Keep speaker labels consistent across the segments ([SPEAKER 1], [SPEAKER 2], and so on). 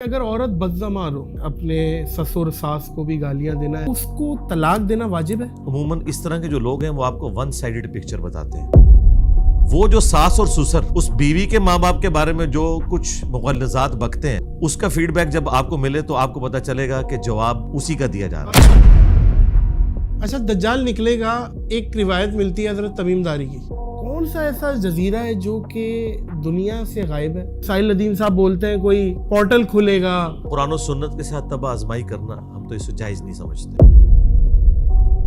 [SPEAKER 1] اگر عورت بدزمار ہو اپنے سسر ساس کو بھی گالیاں دینا ہے، اس کو طلاق دینا واجب ہے؟
[SPEAKER 2] عموماً اس طرح کے جو لوگ ہیں وہ آپ کو ون سائیڈڈ پکچر بتاتے ہیں. وہ جو ساس اور سسر اس بیوی کے ماں باپ کے بارے میں جو کچھ مغلظات بکتے ہیں، اس کا فیڈ بیک جب آپ کو ملے تو آپ کو پتا چلے گا کہ جواب اسی کا دیا جا رہا ہے.
[SPEAKER 1] اچھا، دجال نکلے گا. ایک روایت ملتی ہے حضرت تمیم داری کی. کون سا ایسا جزیرہ ہے جو کہ دنیا سے غائب ہے؟ ساحل ندیم صاحب بولتے ہیں کوئی پورٹل کھلے گا.
[SPEAKER 2] قرآن و سنت کے ساتھ تباہ آزمائی کرنا ہم تو اسے جائز نہیں سمجھتے.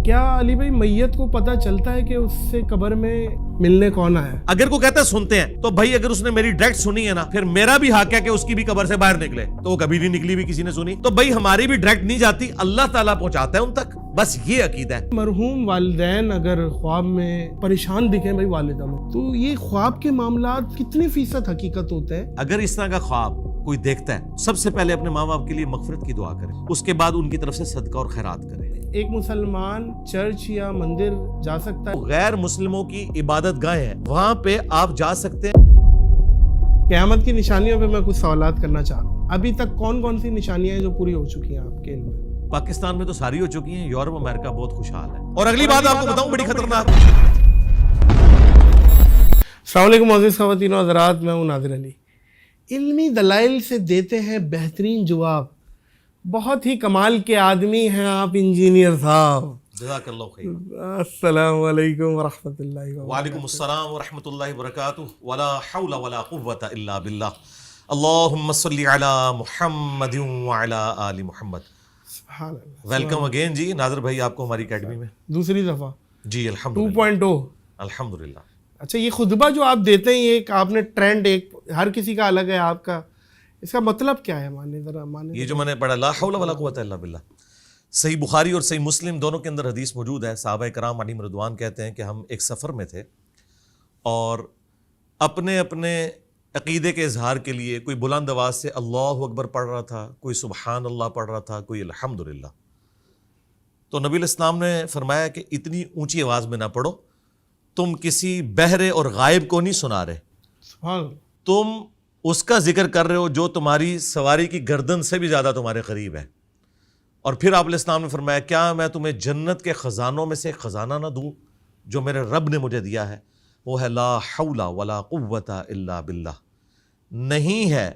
[SPEAKER 1] کیا علی بھائی میت کو پتا چلتا ہے کہ اس سے قبر میں ملنے کون آیا ہے؟
[SPEAKER 2] اگر کوئی کہتا ہے سنتے ہیں تو بھائی اگر اس نے میری ڈائریکٹ سنی ہے نا، پھر میرا بھی حق ہے کہ اس کی بھی قبر سے باہر نکلے. تو وہ کبھی نہیں نکلی بھی کسی نے سنی تو بھائی ہماری بھی ڈائریکٹ نہیں جاتی، اللہ تعالیٰ پہنچاتا ہے ان تک. بس یہ عقیدہ ہے.
[SPEAKER 1] مرحوم والدین اگر خواب میں پریشان دکھیں بھائی والدہ میں، تو یہ خواب کے معاملات کتنے فیصد حقیقت ہوتے ہیں؟
[SPEAKER 2] اگر اس طرح کا خواب کوئی دیکھتا ہے، سب سے پہلے اپنے ماں باپ کے لیے مغفرت کی دعا کرے، اس کے بعد ان کی طرف سے صدقہ اور خیرات کرے.
[SPEAKER 1] ایک مسلمان چرچ یا مندر جا سکتا ہے؟
[SPEAKER 2] غیر مسلموں کی عبادت گاہیں ہیں، وہاں پہ آپ جا سکتے ہیں.
[SPEAKER 1] قیامت کی نشانیوں پہ میں کچھ سوالات کرنا چاہ رہا ہوں. ابھی تک کون کون سی نشانیاں ہیں جو پوری ہو چکی ہیں آپ کے علم میں؟
[SPEAKER 2] پاکستان میں تو ساری ہو چکی ہیں، یورپ امریکہ بہت خوشحال ہے. اور اگلی بات آپ کو بتاؤں بڑی خطرناک.
[SPEAKER 1] السلام علیکم معزز خواتین و حضرات، میں ہوں ناظر علی. علمی دلائل سے دیتے ہیں بہترین جواب. بہت ہی کمال کے آدمی ہیں آپ انجینئر صاحب.
[SPEAKER 2] جزاک اللہ خیر.
[SPEAKER 1] السلام علیکم ورحمۃ اللہ وبرکاتہ.
[SPEAKER 2] وعلیکم السلام ورحمۃ اللہ وبرکاتہ. ولا حول ولا قوۃ الا باللہ. اللہم صلی علی محمد وعلی آل محمد.
[SPEAKER 1] سبحان اللہ.
[SPEAKER 2] ویلکم اگین جی ناظر بھائی، آپ کو ہماری اکیڈمی میں
[SPEAKER 1] دوسری دفعہ
[SPEAKER 2] جی الحمدللہ
[SPEAKER 1] 2.0.
[SPEAKER 2] الحمدللہ.
[SPEAKER 1] اچھا، یہ خطبہ جو آپ دیتے ہیں، یہ ایک آپ نے ٹرینڈ، ایک ہر کسی کا الگ ہے، آپ کا اس کا مطلب کیا ہے؟
[SPEAKER 2] یہ جو میں نے پڑھا لا حول ولا قوۃ الا باللہ، صحیح بخاری اور صحیح مسلم دونوں کے اندر حدیث موجود ہے. صحابہ کرام علیہم رضوان کہتے ہیں کہ ہم ایک سفر میں تھے اور اپنے اپنے عقیدے کے اظہار کے لیے کوئی بلند آواز سے اللہ اکبر پڑھ رہا تھا، کوئی سبحان اللہ پڑھ رہا تھا، کوئی الحمدللہ. تو نبی علیہ السلام نے فرمایا کہ اتنی اونچی آواز میں نہ پڑھو، تم کسی بہرے اور غائب کو نہیں سنا رہے،
[SPEAKER 1] سبحان اللہ.
[SPEAKER 2] تم اس کا ذکر کر رہے ہو جو تمہاری سواری کی گردن سے بھی زیادہ تمہارے قریب ہے. اور پھر آپ علیہ السلام نے فرمایا کیا میں تمہیں جنت کے خزانوں میں سے ایک خزانہ نہ دوں جو میرے رب نے مجھے دیا ہے؟ وہ ہے لا حول ولا قوۃ الا باللہ. نہیں ہے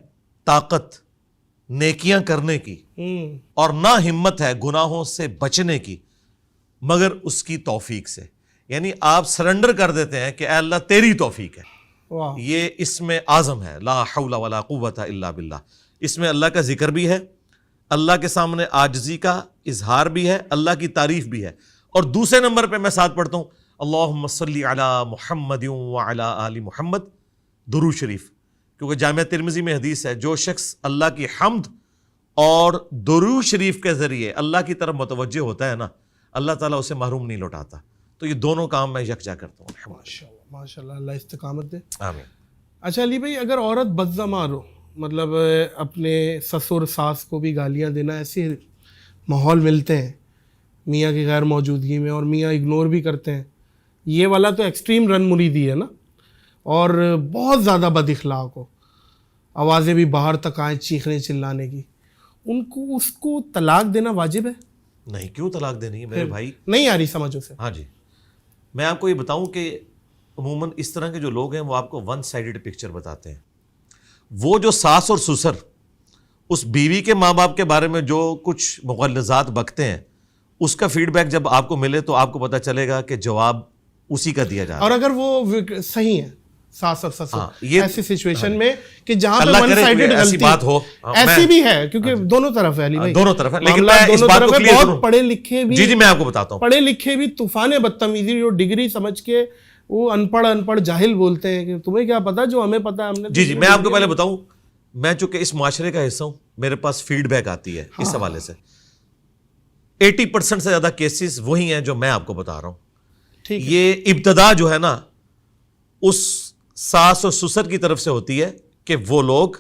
[SPEAKER 2] طاقت نیکیاں کرنے کی اور نہ ہمت ہے گناہوں سے بچنے کی مگر اس کی توفیق سے. یعنی آپ سرنڈر کر دیتے ہیں کہ اے اللہ تیری توفیق ہے. یہ اس میں اعظم ہے لا حول ولا قوۃ الا باللہ. اس میں اللہ کا ذکر بھی ہے، اللہ کے سامنے عاجزی کا اظہار بھی ہے، اللہ کی تعریف بھی ہے. اور دوسرے نمبر پہ میں ساتھ پڑھتا ہوں اللہم صلی علی محمد وعلی آل محمد، درود شریف. کیونکہ جامعہ ترمذی میں حدیث ہے جو شخص اللہ کی حمد اور درود شریف کے ذریعے اللہ کی طرف متوجہ ہوتا ہے نا، اللہ تعالیٰ اسے محروم نہیں لوٹاتا. تو یہ دونوں کام میں یکجا کرتا ہوں.
[SPEAKER 1] ماشاء اللہ، اللہ استقامت دے.
[SPEAKER 2] آمین.
[SPEAKER 1] اچھا علی بھائی، اگر عورت بدزمار ہو، مطلب اپنے سسر ساس کو بھی گالیاں دینا، ایسے ماحول ملتے ہیں میاں کی غیر موجودگی میں اور میاں اگنور بھی کرتے ہیں. یہ والا تو ایکسٹریم رن مریدی ہے نا، اور بہت زیادہ بد اخلاق ہو، آوازیں بھی باہر تک آئیں چیخنے چلانے کی، اس کو طلاق دینا واجب ہے؟
[SPEAKER 2] نہیں، کیوں طلاق دینی ہے میرے بھائی؟
[SPEAKER 1] نہیں آ رہی سمجھ اسے.
[SPEAKER 2] ہاں جی، میں آپ کو یہ بتاؤں کہ عموماً اس طرح کے جو لوگ ہیں وہ آپ کو ون سائیڈڈ پکچر بتاتے ہیں. وہ جو ساس اور سسر اس بیوی کے ماں باپ کے بارے میں جو کچھ مغلظات بکتے ہیں، اس کا فیڈ بیک جب آپ کو ملے تو آپ کو پتا چلے گا کہ جواب اسی کا دیا جا رہا ہے.
[SPEAKER 1] اور اگر وہ صحیح ہے ساس اور سسر ایسی سچویشن میں کہ جہاں پہ
[SPEAKER 2] اللہ
[SPEAKER 1] ون
[SPEAKER 2] کرے
[SPEAKER 1] سائیڈڈ
[SPEAKER 2] ایسی بات ہو،
[SPEAKER 1] ایسی بھی ہے، کیونکہ دونوں طرف ہے علی بھائی،
[SPEAKER 2] دونوں طرف ہے. لیکن میں اس بات کو کلیئر کروں،
[SPEAKER 1] بہت پڑھے لکھے بھی،
[SPEAKER 2] جی میں آپ کو بتاتا ہوں،
[SPEAKER 1] پڑھے لکھے بھی طوفان بدتمیزی جو ڈگری سمجھ کے وہ ان پڑھ جاہل بولتے ہیں کہ تمہیں کیا پتا جو ہمیں پتا ہے ہم نے.
[SPEAKER 2] جی میں آپ کو پہلے بتاؤں، میں چونکہ اس معاشرے کا حصہ ہوں، میرے پاس فیڈ بیک آتی ہے اس حوالے سے. 80% سے زیادہ کیسز وہی ہیں جو میں آپ کو بتا رہا ہوں. یہ ابتدا جو ہے نا اس ساس اور سسر کی طرف سے ہوتی ہے کہ وہ لوگ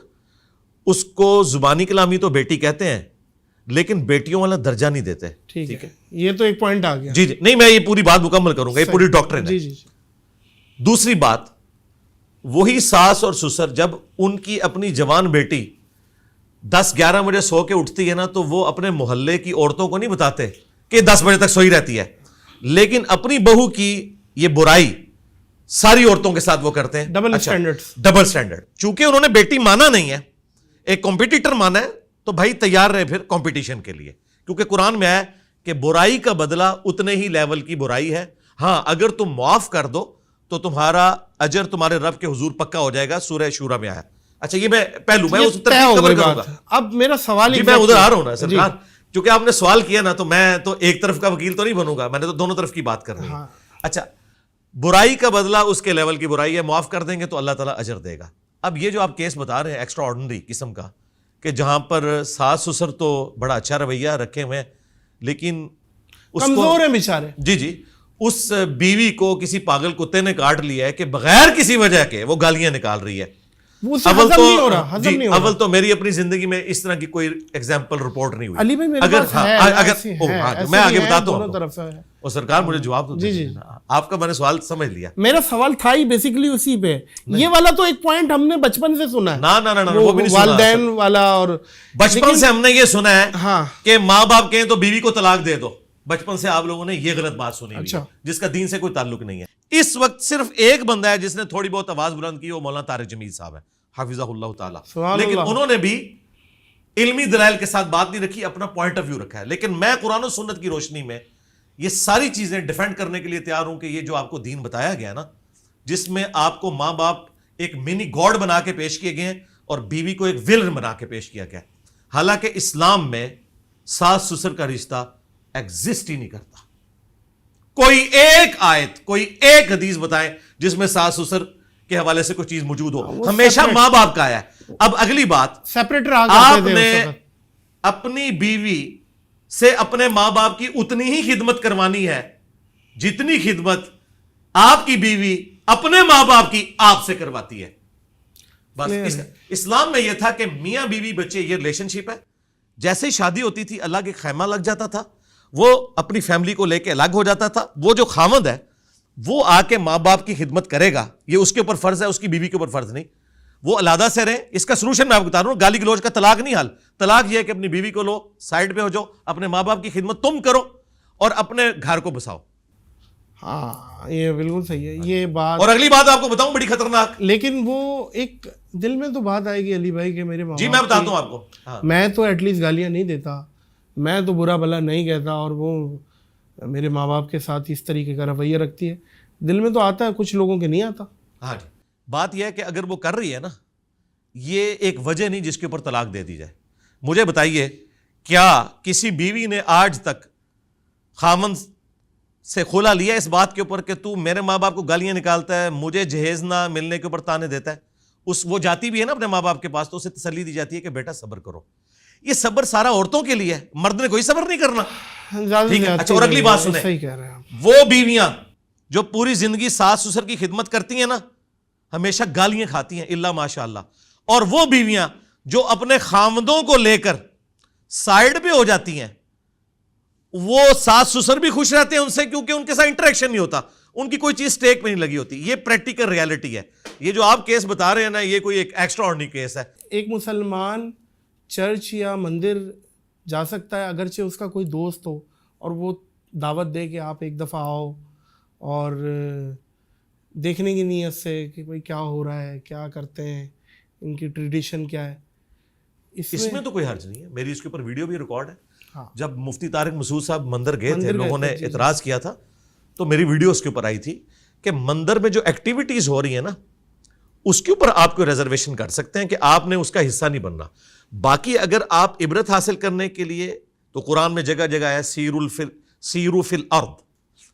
[SPEAKER 2] اس کو زبانی کلامی تو بیٹی کہتے ہیں لیکن بیٹیوں والا درجہ نہیں دیتے.
[SPEAKER 1] ٹھیک ہے، یہ تو ایک پوائنٹ آ گیا.
[SPEAKER 2] جی نہیں، میں یہ پوری بات مکمل کروں گا، یہ پوری ڈاکٹرن ہے.
[SPEAKER 1] جی.
[SPEAKER 2] دوسری بات، وہی ساس اور سسر جب ان کی اپنی جوان بیٹی 10-11 بجے سو کے اٹھتی ہے نا تو وہ اپنے محلے کی عورتوں کو نہیں بتاتے کہ 10 بجے تک سوئی رہتی ہے, لیکن اپنی بہو کی یہ برائی ساری عورتوں کے ساتھ وہ کرتے ہیں.
[SPEAKER 1] Double standard.
[SPEAKER 2] Double standard. چونکہ انہوں نے بیٹی مانا نہیں ہے, ایک کمپٹیٹر مانا ہے, تو بھائی تیار رہے پھر کمپٹیشن کے لیے, کیونکہ قرآن میں ہے کہ برائی کا بدلہ اتنے ہی لیول کی برائی ہے. ہاں اگر تم معاف کر دو تو تمہارا اجر تمہارے رب کے حضور پکا ہو جائے گا, سورہ شورہ میں آیا. اچھا یہ میں پہلو میں اس ترتیب کور کروں گا.
[SPEAKER 1] اب میرا سوال
[SPEAKER 2] میں ادھر آ رہا ہوں نا سرکار, چونکہ آپ نے سوال کیا نا تو میں تو ایک طرف کا وکیل تو نہیں بنوں گا, میں نے تو دونوں طرف کی بات کرنی ہے. اچھا برائی کا بدلہ اس کے لیول کی برائی ہے, معاف کر دیں گے تو اللہ تعالیٰ اجر دے گا. اب یہ جو آپ کیس بتا رہے ہیں ایکسٹرا آرڈنری قسم کا, کہ جہاں پر ساس سسر تو بڑا اچھا رویہ رکھے ہوئے ہیں لیکن
[SPEAKER 1] کمزور ہیں بیچارے.
[SPEAKER 2] جی اس بیوی کو کسی پاگل کتے نے کاٹ لیا ہے کہ بغیر کسی وجہ کے وہ گالیاں نکال رہی ہے. اول تو میری اپنی زندگی میں اس طرح کی کوئی ایگزامپل رپورٹ نہیں ہوئی.
[SPEAKER 1] علی بھائی
[SPEAKER 2] میں آگے بتاتا ہوں, اور سرکار مجھے جواب دو. آپ کا میں نے سوال سمجھ لیا.
[SPEAKER 1] میرا سوال تھا ہی بیسیکلی اسی پہ. یہ والا تو ایک پوائنٹ ہم نے بچپن سے سنا ہے.
[SPEAKER 2] نہ وہ بھی نہیں سنا.
[SPEAKER 1] والدین والا, اور
[SPEAKER 2] بچپن سے ہم نے یہ سنا ہے کہ ماں باپ کہیں تو بیوی کو طلاق دے دو. بچپن سے آپ لوگوں نے یہ غلط بات سنی ہوئی ہے جس کا دین سے کوئی تعلق نہیں ہے. اس وقت صرف ایک بندہ ہے جس نے تھوڑی بہت آواز بلند کی, وہ مولانا طارق جمیل صاحب ہے حافظہ اللہ تعالی. لیکن انہوں نے بھی علمی دلائل کے ساتھ بات نہیں رکھی, اپنا پوائنٹ آف ویو رکھا ہے. لیکن میں قرآن و سنت کی روشنی میں یہ ساری چیزیں ڈیفینڈ کرنے کے لیے تیار ہوں کہ یہ جو آپ کو دین بتایا گیا نا, جس میں آپ کو ماں باپ ایک منی گاڈ بنا کے پیش کیے گئے ہیں اور بیوی کو ایک ولن بنا کے پیش کیا گیا, حالانکہ اسلام میں ساس سسر کا رشتہ ایگزسٹ ہی نہیں کرتا. کوئی ایک آیت, کوئی ایک حدیث بتائیں جس میں ساس سسر کے حوالے سے کوئی چیز موجود ہو. ہمیشہ ماں باپ کا ہے. اب اگلی بات, آپ نے اپنی بیوی سے اپنے ماں باپ کی اتنی ہی خدمت کروانی ہے جتنی خدمت آپ کی بیوی اپنے ماں باپ کی آپ سے کرواتی ہے. بس اسلام میں یہ تھا کہ میاں بیوی بچے یہ ریلیشن شپ ہے. جیسے ہی شادی ہوتی تھی اللہ کے خیمہ لگ جاتا تھا, وہ اپنی فیملی کو لے کے الگ ہو جاتا تھا. وہ جو خاوند ہے وہ آ کے ماں باپ کی خدمت کرے گا, یہ اس کے اوپر فرض ہے, اس کی بیوی کے اوپر فرض نہیں. وہ علیحدہ سے رہیں. اس کا سلوشن میں آپ کو بتا رہا ہوں, گالی گلوچ کا طلاق نہیں حل. طلاق یہ ہے کہ اپنی بیوی کو لو, سائڈ پہ ہو جاؤ, اپنے ماں باپ کی خدمت تم کرو اور اپنے گھر کو بساؤ.
[SPEAKER 1] ہاں یہ بالکل صحیح ہے یہ بات.
[SPEAKER 2] اور اگلی بات آپ کو بتاؤں بڑی خطرناک,
[SPEAKER 1] لیکن وہ ایک دل میں تو بات آئے گی علی بھائی کہ میرے ماں
[SPEAKER 2] جی میں بتاتا ہوں آپ کو,
[SPEAKER 1] میں تو ایٹ لیسٹ گالیاں نہیں دیتا, میں تو برا بھلا نہیں کہتا, اور وہ میرے ماں باپ کے ساتھ اس طریقے کا رویہ رکھتی ہے. دل میں تو آتا ہے, کچھ لوگوں کے نہیں آتا.
[SPEAKER 2] ہاں جی, بات یہ ہے کہ اگر وہ کر رہی ہے نا, یہ ایک وجہ نہیں جس کے اوپر طلاق دے دی جائے. مجھے بتائیے کیا کسی بیوی نے آج تک خامن سے کھلا لیا اس بات کے اوپر کہ تو میرے ماں باپ کو گالیاں نکالتا ہے, مجھے جہیز نہ ملنے کے اوپر تانے دیتا ہے. وہ جاتی بھی ہے نا اپنے ماں باپ کے پاس تو اسے تسلی دی جاتی ہے کہ بیٹا صبر کرو. یہ صبر سارا عورتوں کے لیے ہے, مرد نے کوئی صبر نہیں کرنا. اچھا اور اگلی بات سنیں, وہ بیویاں جو پوری زندگی ساس سسر کی خدمت کرتی ہیں نا, ہمیشہ گالیاں کھاتی ہیں الا ماشاء اللہ. اور وہ بیویاں جو اپنے خاوندوں کو لے کر سائڈ پہ ہو جاتی ہیں, وہ ساس سسر بھی خوش رہتے ہیں ان سے, کیونکہ ان کے ساتھ انٹریکشن نہیں ہوتا, ان کی کوئی چیز سٹیک پہ نہیں لگی ہوتی. یہ پریکٹیکل ریالٹی ہے. یہ جو آپ کیس بتا رہے ہیں نا, یہ کوئی ایک ایکسٹرا آرڈنری کیس ہے.
[SPEAKER 1] ایک مسلمان چرچ یا مندر جا سکتا ہے اگرچہ اس کا کوئی دوست ہو, اور وہ دعوت دے کہ آپ ایک دفعہ آؤ اور دیکھنے کی نیت سے کہ بھئی کیا ہو رہا ہے, کیا کرتے ہیں, ان کی ٹریڈیشن کیا ہے.
[SPEAKER 2] اس میں تو کوئی حرج نہیں ہے. میری اس کے اوپر ویڈیو بھی ریکارڈ ہے. جب مفتی طارق مسعود صاحب مندر گئے تھے, لوگوں نے اعتراض کیا تھا, تو میری ویڈیو اس کے اوپر آئی تھی کہ مندر میں جو ایکٹیویٹیز ہو رہی ہیں نا, اس کے اوپر آپ کو ریزرویشن کر سکتے ہیں کہ آپ نے اس کا حصہ نہیں بننا. باقی اگر آپ عبرت حاصل کرنے کے لیے, تو قرآن میں جگہ جگہ آیا سیرو فی الارض,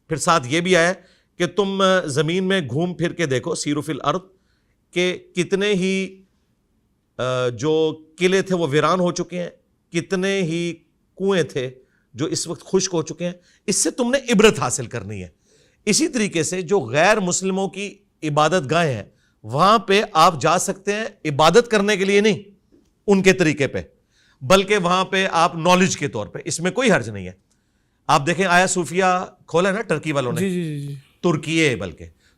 [SPEAKER 2] پھر ساتھ یہ بھی آیا کہ تم زمین میں گھوم پھر کے دیکھو, سیرو فی الارض, کہ کتنے ہی جو قلعے تھے وہ ویران ہو چکے ہیں, کتنے ہی کنویں تھے جو اس وقت خشک ہو چکے ہیں. اس سے تم نے عبرت حاصل کرنی ہے. اسی طریقے سے جو غیر مسلموں کی عبادت گاہیں ہیں, وہاں پہ آپ جا سکتے ہیں عبادت کرنے کے لیے نہیں ان کے طریقے پہ, بلکہ وہاں پہ آپ نالج کے طور پہ. اس میں کوئی حرج نہیں ہے. آپ دیکھیں آیا صوفیہ کھولا ہے نا ٹرکی والوں نے,
[SPEAKER 1] جی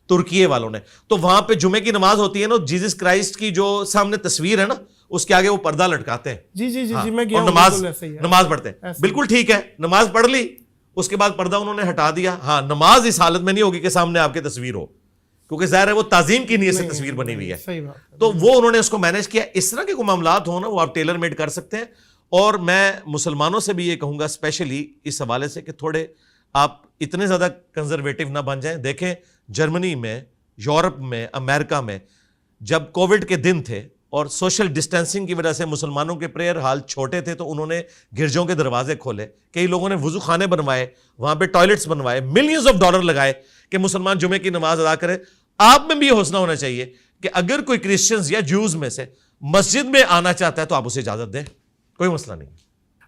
[SPEAKER 2] ترکیے والوں نے, تو وہاں پہ جمعے کی نماز ہوتی ہے نا, جیزس کرائسٹ کی جو سامنے تصویر ہے نا, اس کے آگے وہ پردہ لٹکاتے ہیں.
[SPEAKER 1] جی جی جی
[SPEAKER 2] ہاں.
[SPEAKER 1] جی میں گیا
[SPEAKER 2] اور
[SPEAKER 1] ہوں، بالکل ایسے ہی ہے.
[SPEAKER 2] نماز پڑھتے ہیں. بالکل ٹھیک ہے, نماز پڑھ لی, اس کے بعد پردہ انہوں نے ہٹا دیا. ہاں نماز اس حالت میں نہیں ہوگی کہ سامنے آپ کی تصویر ہو, کیونکہ ظاہر ہے وہ تعظیم کی نیت سے تصویر بنی ہوئی ہے.
[SPEAKER 1] صحیح بات.
[SPEAKER 2] تو وہ انہوں نے اس کو مینیج کیا. اس طرح کے کوئی معاملات ہوں نا, وہ آپ ٹیلر میڈ کر سکتے ہیں. اور میں مسلمانوں سے بھی یہ کہوں گا اسپیشلی اس حوالے سے کہ تھوڑے آپ اتنے زیادہ کنزرویٹو نہ بن جائیں. دیکھیں جرمنی میں, یورپ میں, امریکہ میں جب کووڈ کے دن تھے اور سوشل ڈسٹینسنگ کی وجہ سے مسلمانوں کے پریئر ہال چھوٹے تھے, تو انہوں نے گرجوں کے دروازے کھولے, کئی لوگوں نے وضو خانے بنوائے, وہاں پہ ٹوائلٹس بنوائے, ملینز آف ڈالر لگائے کہ مسلمان جمعے کی نماز ادا کرے. آپ میں بھی یہ حوصلہ ہونا چاہیے کہ اگر کوئی کرسچنز یا جوز میں سے مسجد میں آنا چاہتا ہے تو آپ اسے اجازت دیں, کوئی مسئلہ نہیں.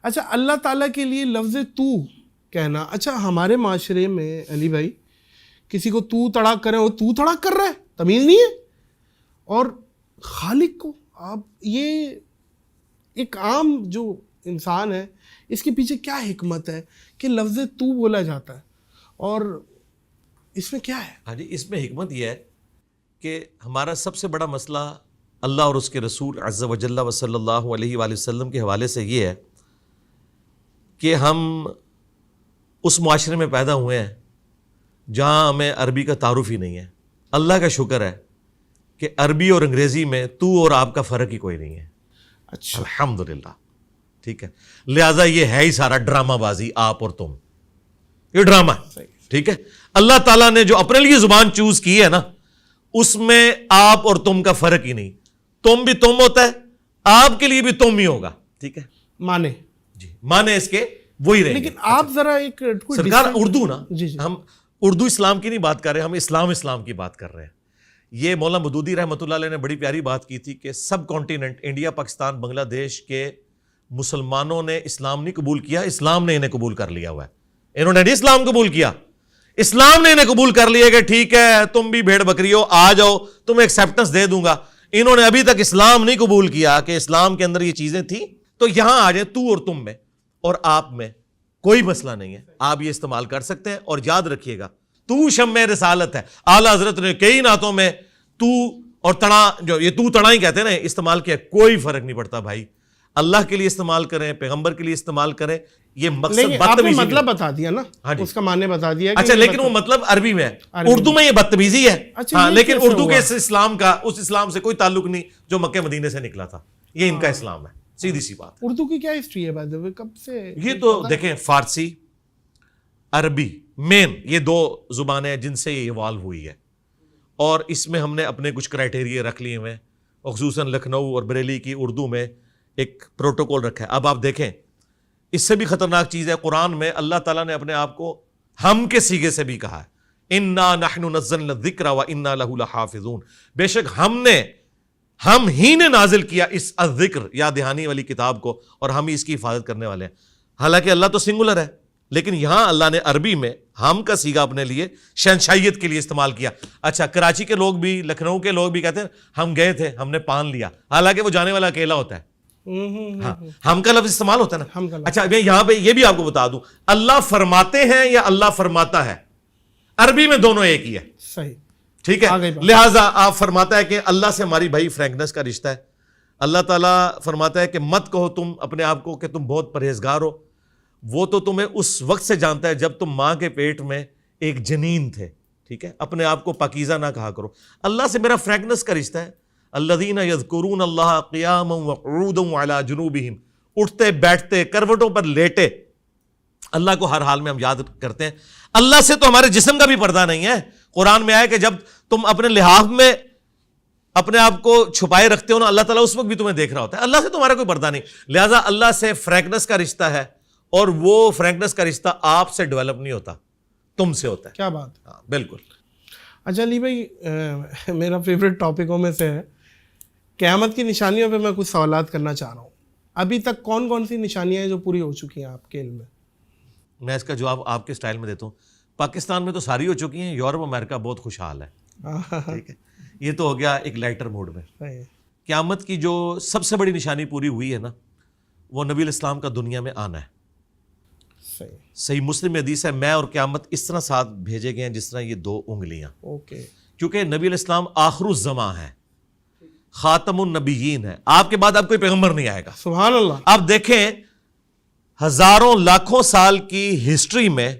[SPEAKER 1] اچھا, اللہ تعالیٰ کے لیے لفظ تو کہنا, اچھا ہمارے معاشرے میں علی بھائی کسی کو تو تڑاک کریں, وہ تو تڑاک کر رہا ہے, تمیز نہیں ہے. اور خالق کو آپ, یہ ایک عام جو انسان ہے اس کے پیچھے کیا حکمت ہے کہ لفظ تو بولا جاتا ہے, اور اس میں کیا ہے؟
[SPEAKER 2] ہاں جی, اس میں حکمت یہ ہے کہ ہمارا سب سے بڑا مسئلہ اللہ اور اس کے رسول عز و جل و صلی اللہ علیہ وآلہ وسلم کے حوالے سے یہ ہے کہ ہم اس معاشرے میں پیدا ہوئے ہیں جہاں ہمیں عربی کا تعارف ہی نہیں ہے. اللہ کا شکر ہے کہ عربی اور انگریزی میں تو اور آپ کا فرق ہی کوئی نہیں ہے.
[SPEAKER 1] اچھا,
[SPEAKER 2] الحمدللہ, ٹھیک ہے. لہٰذا یہ ہے ہی سارا ڈرامہ بازی, آپ اور تم, یہ ڈرامہ ہے. ٹھیک ہے, اللہ تعالیٰ نے جو اپنے لیے زبان چوز کی ہے نا, اس میں آپ اور تم کا فرق ہی نہیں. تم بھی تم ہوتا ہے, آپ کے لیے بھی تم ہی ہوگا. ٹھیک ہے,
[SPEAKER 1] مانے
[SPEAKER 2] جی, مانے اس کے وہی رہیں گے.
[SPEAKER 1] لیکن آپ ذرا ایک
[SPEAKER 2] سرکار اردو نا,
[SPEAKER 1] جی جی,
[SPEAKER 2] ہم اردو اسلام کی نہیں بات کر رہے, ہم اسلام کی بات کر رہے ہیں. یہ مولانا مودودی رحمۃ اللہ علیہ نے بڑی پیاری بات کی تھی کہ سب کانٹیننٹ انڈیا, پاکستان, بنگلہ دیش کے مسلمانوں نے اسلام نہیں قبول کیا, اسلام نے انہیں قبول کر لیا ہوا ہے. انہوں نے نہیں اسلام قبول کیا, اسلام نے انہیں قبول کر لیا کہ ٹھیک ہے تم بھی بھیڑ بکری ہو, آ جاؤ, تمہیں ایکسیپٹنس دے دوں گا. انہوں نے ابھی تک اسلام نہیں قبول کیا کہ اسلام کے اندر یہ چیزیں تھیں. تو یہاں آ جائیں, تو اور تم میں اور آپ میں کوئی مسئلہ نہیں ہے, آپ یہ استعمال کر سکتے ہیں. اور یاد رکھیے گا, تو شمع رسالت ہے. اعلیٰ حضرت نے کئی نعتوں میں تو اور تڑا, جو یہ تو تڑا ہی کہتے ہیں نا, استعمال کیا, کوئی فرق نہیں پڑتا بھائی. اللہ کے لیے استعمال کریں, پیغمبر کے لیے استعمال کریں. یہ مقصد
[SPEAKER 1] آپ نے مطلب بتا دیا نا, اس کا معنی بتا دیا.
[SPEAKER 2] اچھا, لیکن وہ مطلب عربی میں ہے, اردو میں یہ بدتمیزی ہے. ہاں, لیکن اردو کے اسلام کا, اس اسلام سے کوئی تعلق نہیں جو مکہ مدینے سے نکلا تھا. یہ ان کا اسلام ہے, سیدھی سی بات.
[SPEAKER 1] اردو کی کیا ہسٹری ہے بائی دی وے, کب سے؟
[SPEAKER 2] یہ تو دیکھیں, فارسی, عربی, مین یہ دو زبانیں ہیں جن سے یہ ایوالو ہوئی ہے. اور اس میں ہم نے اپنے کچھ کرائٹیریا رکھ لیے ہوئے ہیں, خصوصاً لکھنؤ اور بریلی کی اردو میں ایک پروٹوکول رکھا ہے. اب آپ دیکھیں, اس سے بھی خطرناک چیز ہے, قرآن میں اللہ تعالیٰ نے اپنے آپ کو ہم کے سیغے سے بھی کہا ہے, انا نحن نزلنا الذکر وانا لہ لحافظون. بے شک ہم ہی نے نازل کیا اس الذکر یا دہانی والی کتاب کو, اور ہم ہی اس کی حفاظت کرنے والے ہیں. حالانکہ اللہ تو سنگولر ہے, لیکن یہاں اللہ نے عربی میں ہم کا سیغہ اپنے لیے شہنشائیت کے لیے استعمال کیا. اچھا, کراچی کے لوگ بھی, لکھنؤ کے لوگ بھی کہتے ہیں ہم گئے تھے, ہم نے پان لیا, حالانکہ وہ جانے والا اکیلا ہوتا ہے. ہاں, ہم کا لفظ استعمال ہوتا ہے نا. اچھا, میں یہاں پہ یہ بھی آپ کو بتا دوں, اللہ فرماتے ہیں یا اللہ فرماتا ہے, عربی میں دونوں ایک ہی ہے.
[SPEAKER 1] صحیح,
[SPEAKER 2] ٹھیک ہے. لہٰذا آپ فرماتا ہے کہ اللہ سے ہماری بھائی فرینکنس کا رشتہ ہے. اللہ تعالیٰ فرماتا ہے کہ مت کہو تم اپنے آپ کو کہ تم بہت پرہیزگار ہو, وہ تو تمہیں اس وقت سے جانتا ہے جب تم ماں کے پیٹ میں ایک جنین تھے. ٹھیک ہے, اپنے آپ کو پاکیزہ نہ کہا کرو. اللہ سے میرا فرینکنس کا رشتہ ہے. الذین یذکرون اللہ قیاما وقعودا وعلی جنوبہم, اٹھتے بیٹھتے کروٹوں پر لیٹے اللہ کو ہر حال میں ہم یاد کرتے ہیں. اللہ سے تو ہمارے جسم کا بھی پردہ نہیں ہے. قرآن میں آیا کہ جب تم اپنے لحاف میں اپنے آپ کو چھپائے رکھتے ہو نا, اللہ تعالیٰ اس وقت بھی تمہیں دیکھ رہا ہوتا ہے. اللہ سے تمہارا کوئی پردہ نہیں. لہٰذا اللہ سے فرینکنس کا رشتہ ہے, اور وہ فرینکنس کا رشتہ آپ سے ڈیولپ نہیں ہوتا, تم سے ہوتا ہے.
[SPEAKER 1] کیا بات.
[SPEAKER 2] ہاں بالکل.
[SPEAKER 1] اچھا علی بھائی, میرا فیوریٹ ٹاپکوں میں سے ہے, قیامت کی نشانیوں پہ میں کچھ سوالات کرنا چاہ رہا ہوں. ابھی تک کون کون سی نشانیاں ہیں جو پوری ہو چکی ہیں آپ کے علم میں؟
[SPEAKER 2] میں اس کا جواب آپ کے سٹائل میں دیتا ہوں. پاکستان میں تو ساری ہو چکی ہیں, یورپ امریکہ بہت خوشحال ہے. ٹھیک ہے, یہ تو ہو گیا ایک لائٹر موڈ میں. قیامت کی جو سب سے بڑی نشانی پوری ہوئی ہے نا, وہ نبی الاسلام کا دنیا میں آنا ہے. صحیح مسلم میں حدیث ہے, میں اور قیامت اس طرح ساتھ بھیجے گئے ہیں جس طرح یہ دو انگلیاں.
[SPEAKER 1] اوکے,
[SPEAKER 2] کیونکہ نبی الاسلام آخر الزمان ہے, خاتم النبیین ہے, آپ کے بعد اب کوئی پیغمبر نہیں آئے گا.
[SPEAKER 1] سبحان اللہ.
[SPEAKER 2] آپ دیکھیں ہزاروں لاکھوں سال کی ہسٹری میں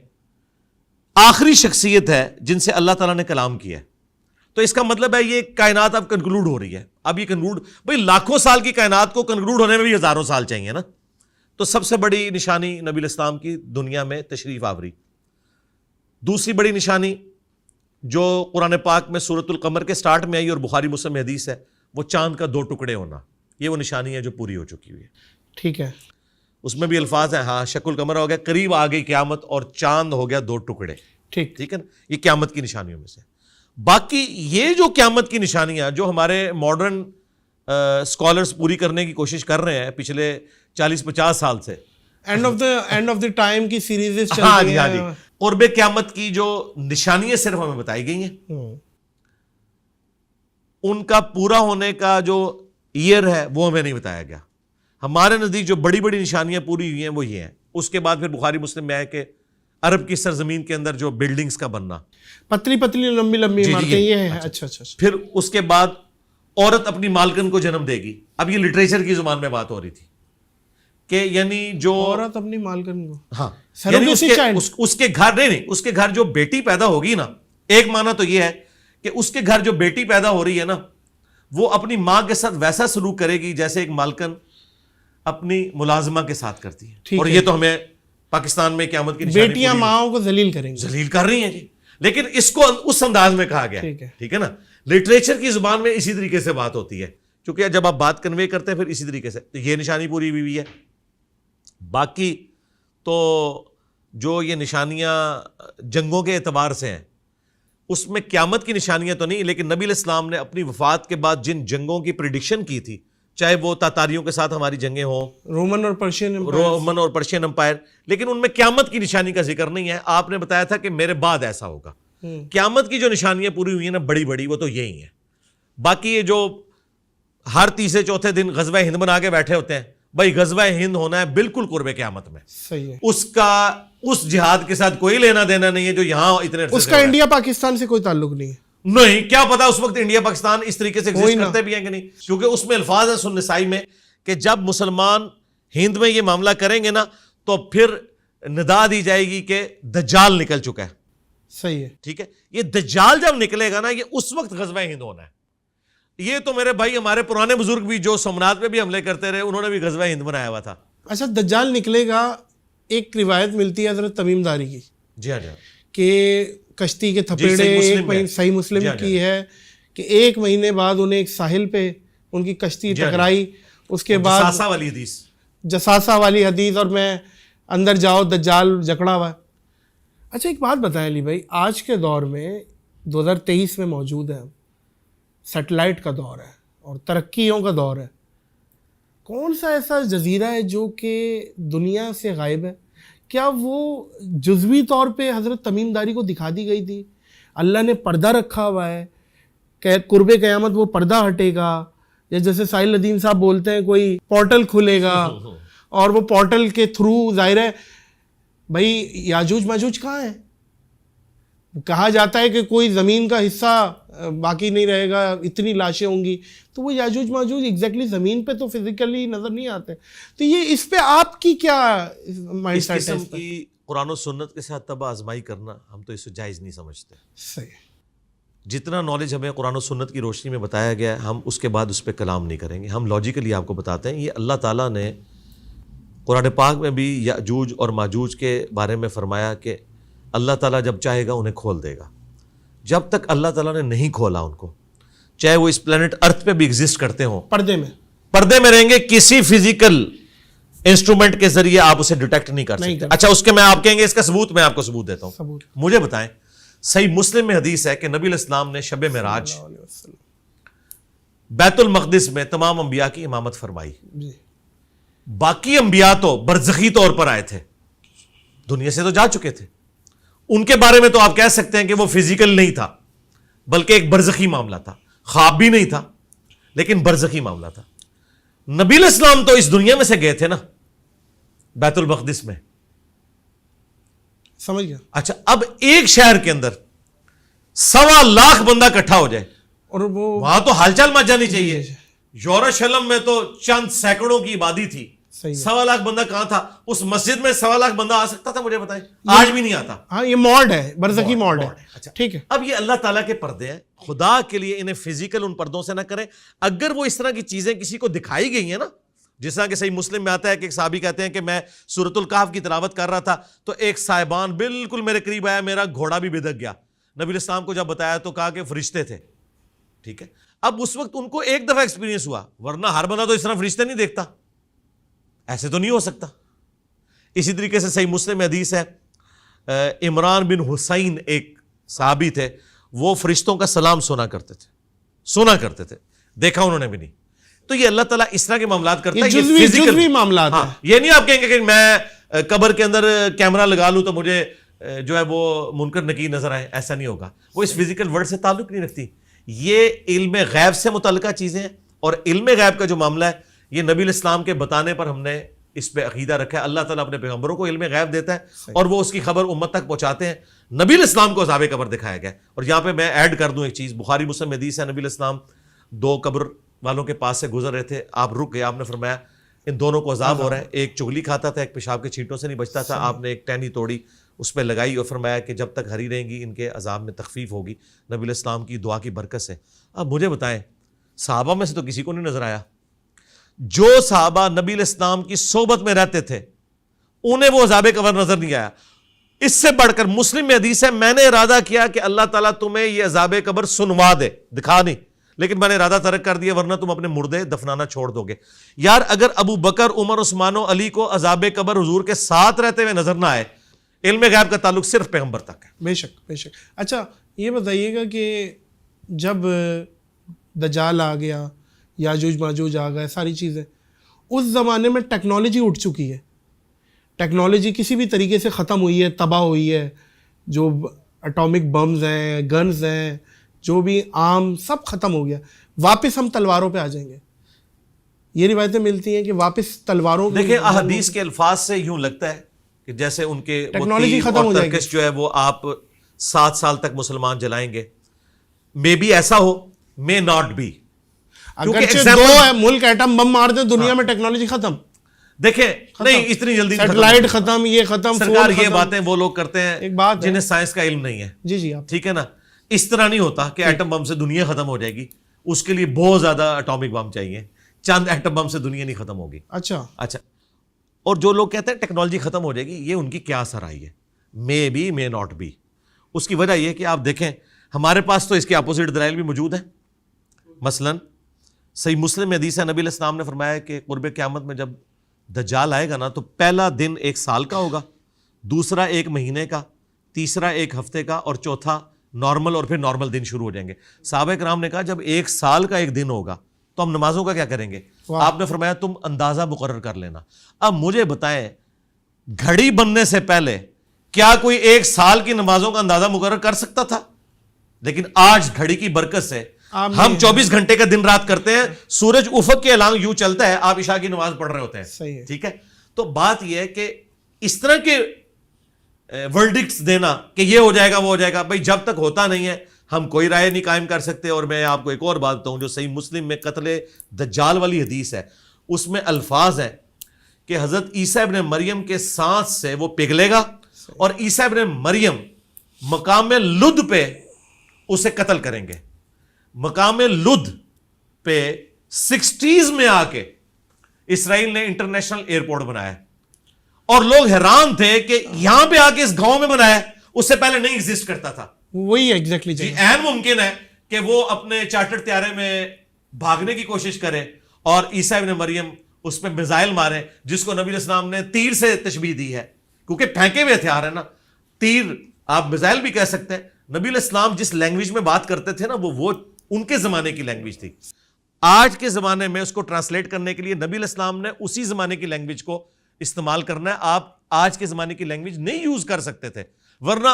[SPEAKER 2] آخری شخصیت ہے جن سے اللہ تعالیٰ نے کلام کیا ہے. تو اس کا مطلب ہے یہ کائنات اب کنکلوڈ ہو رہی ہے. اب یہ کنکلوڈ, بھئی لاکھوں سال کی کائنات کو کنکلوڈ ہونے میں بھی ہزاروں سال چاہیے نا. تو سب سے بڑی نشانی نبی الاسلام کی دنیا میں تشریف آوری. دوسری بڑی نشانی جو قرآن پاک میں سورۃ القمر کے سٹارٹ میں آئی اور بخاری مسلم میں حدیث ہے, وہ چاند کا 2 ٹکڑے ہونا. یہ وہ نشانی ہے جو پوری ہو چکی ہوئی ہے.
[SPEAKER 1] ٹھیک ہے.
[SPEAKER 2] اس میں بھی الفاظ ہیں, ہاں شق القمر ہو گیا, قریب آ گئی قیامت, اور چاند ہو گیا 2 ٹکڑے.
[SPEAKER 1] ٹھیک
[SPEAKER 2] ٹھیک ہے نا. یہ قیامت کی نشانیوں میں سے. باقی یہ جو قیامت کی نشانیاں جو ہمارے ماڈرن اسکالرس پوری کرنے کی کوشش کر رہے ہیں پچھلے 40-50 سال سے,
[SPEAKER 1] اینڈ آف دی ٹائم کی سیریز چل
[SPEAKER 2] ہاں
[SPEAKER 1] رہی
[SPEAKER 2] جی ہاں جی,
[SPEAKER 1] ہیں.
[SPEAKER 2] قرب قیامت کی جو نشانیاں صرف ہمیں بتائی گئی ہیں, ان کا پورا ہونے کا جو ایئر ہے وہ ہمیں نہیں بتایا گیا. ہمارے نزدیک جو بڑی بڑی نشانیاں پوری ہوئی ہیں وہ یہ ہیں. اس کے بعد پھر بخاری مسلم میں ہے کہ عرب کی سرزمین کے اندر جو بلڈنگز کا بننا,
[SPEAKER 1] پتلی پتلی لمبی لمبی عمارتیں, یہ ہے. اچھا اچھا.
[SPEAKER 2] پھر اس کے بعد عورت اپنی مالکن کو جنم دے گی. اب یہ لٹریچر کی زبان میں بات ہو رہی تھی کہ یعنی جو
[SPEAKER 1] عورت اپنی مالکن کو,
[SPEAKER 2] ہاں
[SPEAKER 1] یعنی
[SPEAKER 2] اس کے گھر نہیں, اس کے گھر جو بیٹی پیدا ہوگی نا, ایک معنی تو یہ ہے کہ اس کے گھر جو بیٹی پیدا ہو رہی ہے نا, وہ اپنی ماں کے ساتھ ویسا سلوک کرے گی جیسے ایک مالکن اپنی ملازمہ کے ساتھ کرتی ہے. اور یہ تو ہمیں پاکستان میں قیامت کی نشانی,
[SPEAKER 1] بیٹیاں ماؤں کو ذلیل کریں گی,
[SPEAKER 2] ذلیل کر رہی ہیں جی. لیکن اس کو اس انداز میں کہا گیا, ٹھیک ہے نا. لٹریچر کی زبان میں اسی طریقے سے بات ہوتی ہے, کیونکہ جب آپ بات کنوے کرتے ہیں پھر اسی طریقے سے. تو یہ نشانی پوری ہوئی ہے. باقی تو جو یہ نشانیاں جنگوں کے اعتبار سے ہیں, اس میں قیامت کی نشانیاں تو نہیں, لیکن نبی علیہ السلام نے اپنی وفات کے بعد جن جنگوں کی پریڈکشن کی تھی, چاہے وہ تاتاریوں کے ساتھ ہماری جنگیں ہوں,
[SPEAKER 1] رومن اور پرشین
[SPEAKER 2] امپائر, لیکن ان میں قیامت کی نشانی کا ذکر نہیں ہے. آپ نے بتایا تھا کہ میرے بعد ایسا ہوگا. قیامت کی جو نشانیاں پوری ہوئی ہیں نا بڑی بڑی, وہ تو یہی ہیں. باقی یہ جو ہر تیسرے چوتھے دن غزوہ ہند بنا کے بیٹھے ہوتے ہیں, بھائی غزوہ ہند ہونا ہے بالکل قرب قیامت میں.
[SPEAKER 1] صحیح ہے.
[SPEAKER 2] اس کا اس جہاد کے ساتھ کوئی لینا دینا نہیں ہے جو یہاں اتنے,
[SPEAKER 1] اس کا انڈیا پاکستان سے کوئی تعلق نہیں ہے.
[SPEAKER 2] نہیں, کیا پتا اس وقت انڈیا پاکستان اس طریقے سے ایگزسٹ کرتے بھی ہیں کہ نہیں, کیونکہ اس میں الفاظ ہیں سنن نسائی میں کہ جب مسلمان ہند میں یہ معاملہ کریں گے نا تو پھر ندا دی جائے گی کہ دجال نکل چکا ہے.
[SPEAKER 1] صحیح ہے.
[SPEAKER 2] ٹھیک ہے. یہ دجال جب نکلے گا نا, یہ اس وقت غزوہ ہند ہونا ہے. یہ تو میرے بھائی ہمارے پرانے بزرگ بھی جو سومناتھ پہ بھی حملے کرتے رہے, انہوں نے بھی غزوہ ہند بنایا ہوا تھا.
[SPEAKER 1] اچھا, دجال نکلے گا, ایک روایت ملتی ہے حضرت تمیم داری کی,
[SPEAKER 2] جی ہاں جی,
[SPEAKER 1] کہ کشتی کے تھپیڑے, صحیح مسلم کی ہے کہ 1 مہینے بعد انہیں ایک ساحل پہ ان کی کشتی ٹکرائی, اس کے بعد جساسا والی حدیث, اور میں اندر جاؤ دجال جکڑا ہوا ہے. اچھا ایک بات بتائیں علی بھائی, آج کے دور میں 2023 میں موجود ہے, سیٹلائٹ کا دور ہے اور ترقیوں کا دور ہے, کون سا ایسا جزیرہ ہے جو کہ دنیا سے غائب ہے؟ کیا وہ جزوی طور پہ حضرت تمیم داری کو دکھا دی گئی تھی؟ اللہ نے پردہ رکھا ہوا ہے کہ قرب قیامت وہ پردہ ہٹے گا, یا جیسے ساحل ندیم صاحب بولتے ہیں کوئی پورٹل کھلے گا, اور وہ پورٹل کے تھرو ظاہر ہے بھائی یاجوج ماجوج کہاں ہے؟ کہا جاتا ہے کہ کوئی زمین کا حصہ باقی نہیں رہے گا, اتنی لاشیں ہوں گی, تو وہ یاجوج ماجوج ایگزیکٹلی زمین پہ تو فزیکلی نظر نہیں آتے. تو یہ اس پہ آپ کی کیا مائنڈ سیٹ ہے؟
[SPEAKER 2] اس کی قرآن و سنت کے ساتھ تب آزمائی کرنا ہم تو اسے جائز نہیں سمجھتے.
[SPEAKER 1] صحیح.
[SPEAKER 2] جتنا نالج ہمیں قرآن و سنت کی روشنی میں بتایا گیا ہے, ہم اس کے بعد اس پہ کلام نہیں کریں گے. ہم لاجیکلی آپ کو بتاتے ہیں, یہ اللہ تعالیٰ نے قرآن پاک میں بھی یاجوج اور ماجوج کے بارے میں فرمایا کہ اللہ تعالیٰ جب چاہے گا انہیں کھول دے گا. جب تک اللہ تعالیٰ نے نہیں کھولا ان کو, چاہے وہ اس پلانٹ ارتھ پہ بھی ایگزسٹ کرتے ہوں, پردے میں رہیں گے, کسی فزیکل انسٹرومنٹ کے ذریعے آپ اسے ڈیٹیکٹ نہیں کر سکتے. اچھا اس کے میں آپ کہیں گے اس کا ثبوت, میں آپ کو ثبوت دیتا ہوں. مجھے بتائیں, صحیح مسلم میں حدیث ہے کہ نبی علیہ السلام نے شب معراج بیت المقدس میں تمام انبیاء کی امامت فرمائی. باقی انبیاء تو برزخی طور پر آئے تھے, دنیا سے تو جا چکے تھے, ان کے بارے میں تو آپ کہہ سکتے ہیں کہ وہ فزیکل نہیں تھا بلکہ ایک برزخی معاملہ تھا, خواب بھی نہیں تھا لیکن برزخی معاملہ تھا. نبی علیہ السلام تو اس دنیا میں سے گئے تھے نا بیت المقدس میں,
[SPEAKER 1] سمجھ گیا.
[SPEAKER 2] اچھا اب ایک شہر کے اندر 1.25 لاکھ بندہ اکٹھا ہو جائے
[SPEAKER 1] اور وہ
[SPEAKER 2] وہاں تو ہال چال مچ جانی چاہیے, یروشلم میں تو چند سینکڑوں کی آبادی تھی,
[SPEAKER 1] صحیح
[SPEAKER 2] 1.25 لاکھ بندہ کہاں تھا؟ اس مسجد میں 1.25 لاکھ بندہ آ سکتا تھا؟ مجھے بتائیں, آج بھی نہیں آتا.
[SPEAKER 1] ہاں یہ موڈ ہے, برزخی موڈ ہے.
[SPEAKER 2] اچھا
[SPEAKER 1] ٹھیک ہے,
[SPEAKER 2] اب یہ اللہ تعالیٰ کے پردے ہیں, خدا کے لیے انہیں فزیکل ان پردوں سے نہ کریں. اگر وہ اس طرح کی چیزیں کسی کو دکھائی گئی ہیں نا, جس طرح کہ صحیح مسلم میں آتا ہے کہ ایک صحابی کہتے ہیں کہ میں سورۃ الکہف کی تلاوت کر رہا تھا تو ایک صاحبان بالکل میرے قریب آیا, میرا گھوڑا بھی بدک گیا. نبی علیہ السلام کو جب بتایا تو کہا کہ فرشتے تھے. ٹھیک ہے, اب اس وقت ان کو ایک دفعہ ایکسپیرینس ہوا, ورنہ ہر بندہ تو اس طرح فرشتے نہیں دیکھتا, ایسے تو نہیں ہو سکتا. اسی طریقے سے صحیح مسلم میں حدیث ہے, عمران بن حسین ایک صحابی تھے, وہ فرشتوں کا سلام سنا کرتے تھے, دیکھا انہوں نے بھی نہیں. تو یہ اللہ تعالیٰ اس طرح کے معاملات کرتا ہے,
[SPEAKER 1] یہ جزوی معاملات ہیں.
[SPEAKER 2] یہ نہیں آپ کہیں گے کہ میں قبر کے اندر کیمرہ لگا لوں تو مجھے جو ہے وہ منکر نکیر نظر آئے, ایسا نہیں ہوگا. وہ اس فزیکل ورلڈ سے تعلق نہیں رکھتی. یہ علم غیب سے متعلقہ چیزیں ہیں, اور علم غیب کا جو معاملہ ہے یہ نبی علیہ السلام کے بتانے پر ہم نے اس پہ عقیدہ رکھا ہے. اللہ تعالیٰ اپنے پیغمبروں کو علم غیب دیتا ہے اور وہ اس کی خبر امت تک پہنچاتے ہیں. نبی علیہ السلام کو عذاب قبر دکھایا گیا. اور یہاں پہ میں ایڈ کر دوں ایک چیز, بخاری مسلم حدیث ہے, نبی علیہ السلام 2 قبر والوں کے پاس سے گزر رہے تھے, آپ رک گئے, آپ نے فرمایا ان دونوں کو عذاب ہو رہا ہے, ایک چگلی کھاتا تھا, ایک پیشاب کے چھینٹوں سے نہیں بچتا تھا. آپ نے ایک ٹہنی توڑی, اس پہ لگائی اور فرمایا کہ جب تک ہری رہیں گی ان کے عذاب میں تخفیف ہوگی, نبی علیہ السلام کی دعا کی برکت سے. اب مجھے بتائیں, صحابہ میں سے تو کسی کو نہیں نظر آیا. جو صحابہ نبی علیہ السلام کی صحبت میں رہتے تھے انہیں وہ عذاب قبر نظر نہیں آیا. اس سے بڑھ کر مسلم میں حدیث ہے, میں نے ارادہ کیا کہ اللہ تعالیٰ تمہیں یہ عذاب قبر سنوا دے, دکھا نہیں, لیکن میں نے ارادہ ترک کر دیا ورنہ تم اپنے مردے دفنانا چھوڑ دو گے. یار اگر ابو بکر, عمر, عثمان و علی کو عذاب قبر حضور کے ساتھ رہتے ہوئے نظر نہ آئے, علم غیب کا تعلق صرف پیغمبر تک ہے.
[SPEAKER 1] بے شک بے شک. اچھا یہ بتائیے گا کہ جب دجال آ گیا, یاجوج ماجوج آ گئے, ساری چیزیں, اس زمانے میں ٹیکنالوجی اٹھ چکی ہے, ٹیکنالوجی کسی بھی طریقے سے ختم ہوئی ہے, تباہ ہوئی ہے. جو اٹامک بمز ہیں, گنز ہیں, جو بھی عام سب ختم ہو گیا. واپس ہم تلواروں پہ آ جائیں گے, یہ روایتیں ملتی ہیں کہ واپس تلواروں.
[SPEAKER 2] دیکھیں احادیث کے الفاظ سے یوں لگتا ہے کہ جیسے ان کے
[SPEAKER 1] ٹیکنالوجی ختم ہو جائے گی,
[SPEAKER 2] جو ہے وہ آپ 7 سال تک مسلمان جلائیں گے. مے بی ایسا ہو, مے ناٹ بی.
[SPEAKER 1] اگرچہ 2 ملک ایٹم بم مار دیں دنیا میں, ٹیکنالوجی ختم.
[SPEAKER 2] دیکھیں نہیں اتنی جلدی
[SPEAKER 1] سیٹلائٹ ختم, یہ ختم.
[SPEAKER 2] سرکار یہ باتیں وہ لوگ کرتے ہیں جنہیں سائنس کا علم نہیں ہے.
[SPEAKER 1] جی جی آپ
[SPEAKER 2] ٹھیک ہے نا, اس طرح نہیں ہوتا کہ ایٹم بم سے دنیا ختم ہو جائے گی. اس کے لیے بہت زیادہ اٹامک بم چاہیے, چند ایٹم بم سے دنیا نہیں ختم ہوگی.
[SPEAKER 1] اچھا.
[SPEAKER 2] اور جو لوگ کہتے ہیں ٹیکنالوجی ختم ہو جائے گی, یہ ان کی کیا اثر آئی ہے, may be may not be. اس کی وجہ یہ کہ آپ دیکھیں ہمارے پاس تو اس کے اپوزٹ دلائل بھی موجود ہیں. مثلاً صحیح مسلم میں حدیث ہے, نبی علیہ السلام نے فرمایا کہ قرب قیامت میں جب دجال آئے گا نا تو پہلا دن 1 سال کا ہوگا, دوسرا 1 مہینے کا, تیسرا 1 ہفتے کا, اور چوتھا نارمل, اور پھر نارمل دن شروع ہو جائیں گے. صحابہ کرام نے کہا جب 1 سال کا 1 دن ہوگا تو ہم نمازوں کا کیا کریں گے؟ آپ نے فرمایا تم اندازہ مقرر کر لینا. اب مجھے بتائیں گھڑی بننے سے پہلے کیا کوئی 1 سال کی نمازوں کا اندازہ مقرر کر سکتا تھا؟ لیکن آج گھڑی کی برکت سے ہم 24 گھنٹے کا دن رات کرتے ہیں, سورج افق کے الانگ یوں چلتا ہے, آپ عشاء کی نماز پڑھ رہے ہوتے ہیں. ٹھیک ہے, تو بات یہ ہے کہ اس طرح کے ورڈکٹس دینا کہ یہ ہو جائے گا وہ ہو جائے گا, بھائی جب تک ہوتا نہیں ہے ہم کوئی رائے نہیں قائم کر سکتے. اور میں آپ کو ایک اور بات بتاؤں, جو صحیح مسلم میں قتل دجال والی حدیث ہے, اس میں الفاظ ہیں کہ حضرت عیسیٰ ابن مریم کے سانس سے وہ پگھلے گا, اور عیسیٰ ابن مریم مقام لد پہ اسے قتل کریں گے. مقام لد پہ 60s میں آ کے اسرائیل نے انٹرنیشنل ایئرپورٹ بنایا, اور لوگ حیران تھے کہ یہاں پہ آ کے اس گاؤں میں بنایا, اس سے پہلے نہیں ایگزسٹ کرتا تھا.
[SPEAKER 1] وہی ایگزیکٹلی
[SPEAKER 2] جی, عین ممکن ہے کہ وہ اپنے چارٹر طیارے میں بھاگنے کی کوشش کرے اور عیسیٰ ابن مریم اس پہ میزائل مارے, جس کو نبی علیہ السلام نے تیر سے تشبیہ دی ہے, کیونکہ پھینکے ہوئے ہتھیار ہے نا, تیر آپ میزائل بھی کہہ سکتے ہیں. نبی علیہ السلام جس لینگویج میں بات کرتے تھے نا, وہ ان کے زمانے کی لینگویج تھی. آج کے زمانے میں اس کو ٹرانسلیٹ کرنے کے لیے نبی علیہ السلام نے اسی زمانے کی لینگویج کو استعمال کرنا ہے. آپ آج کے زمانے کی لینگویج نہیں یوز کر سکتے تھے, ورنہ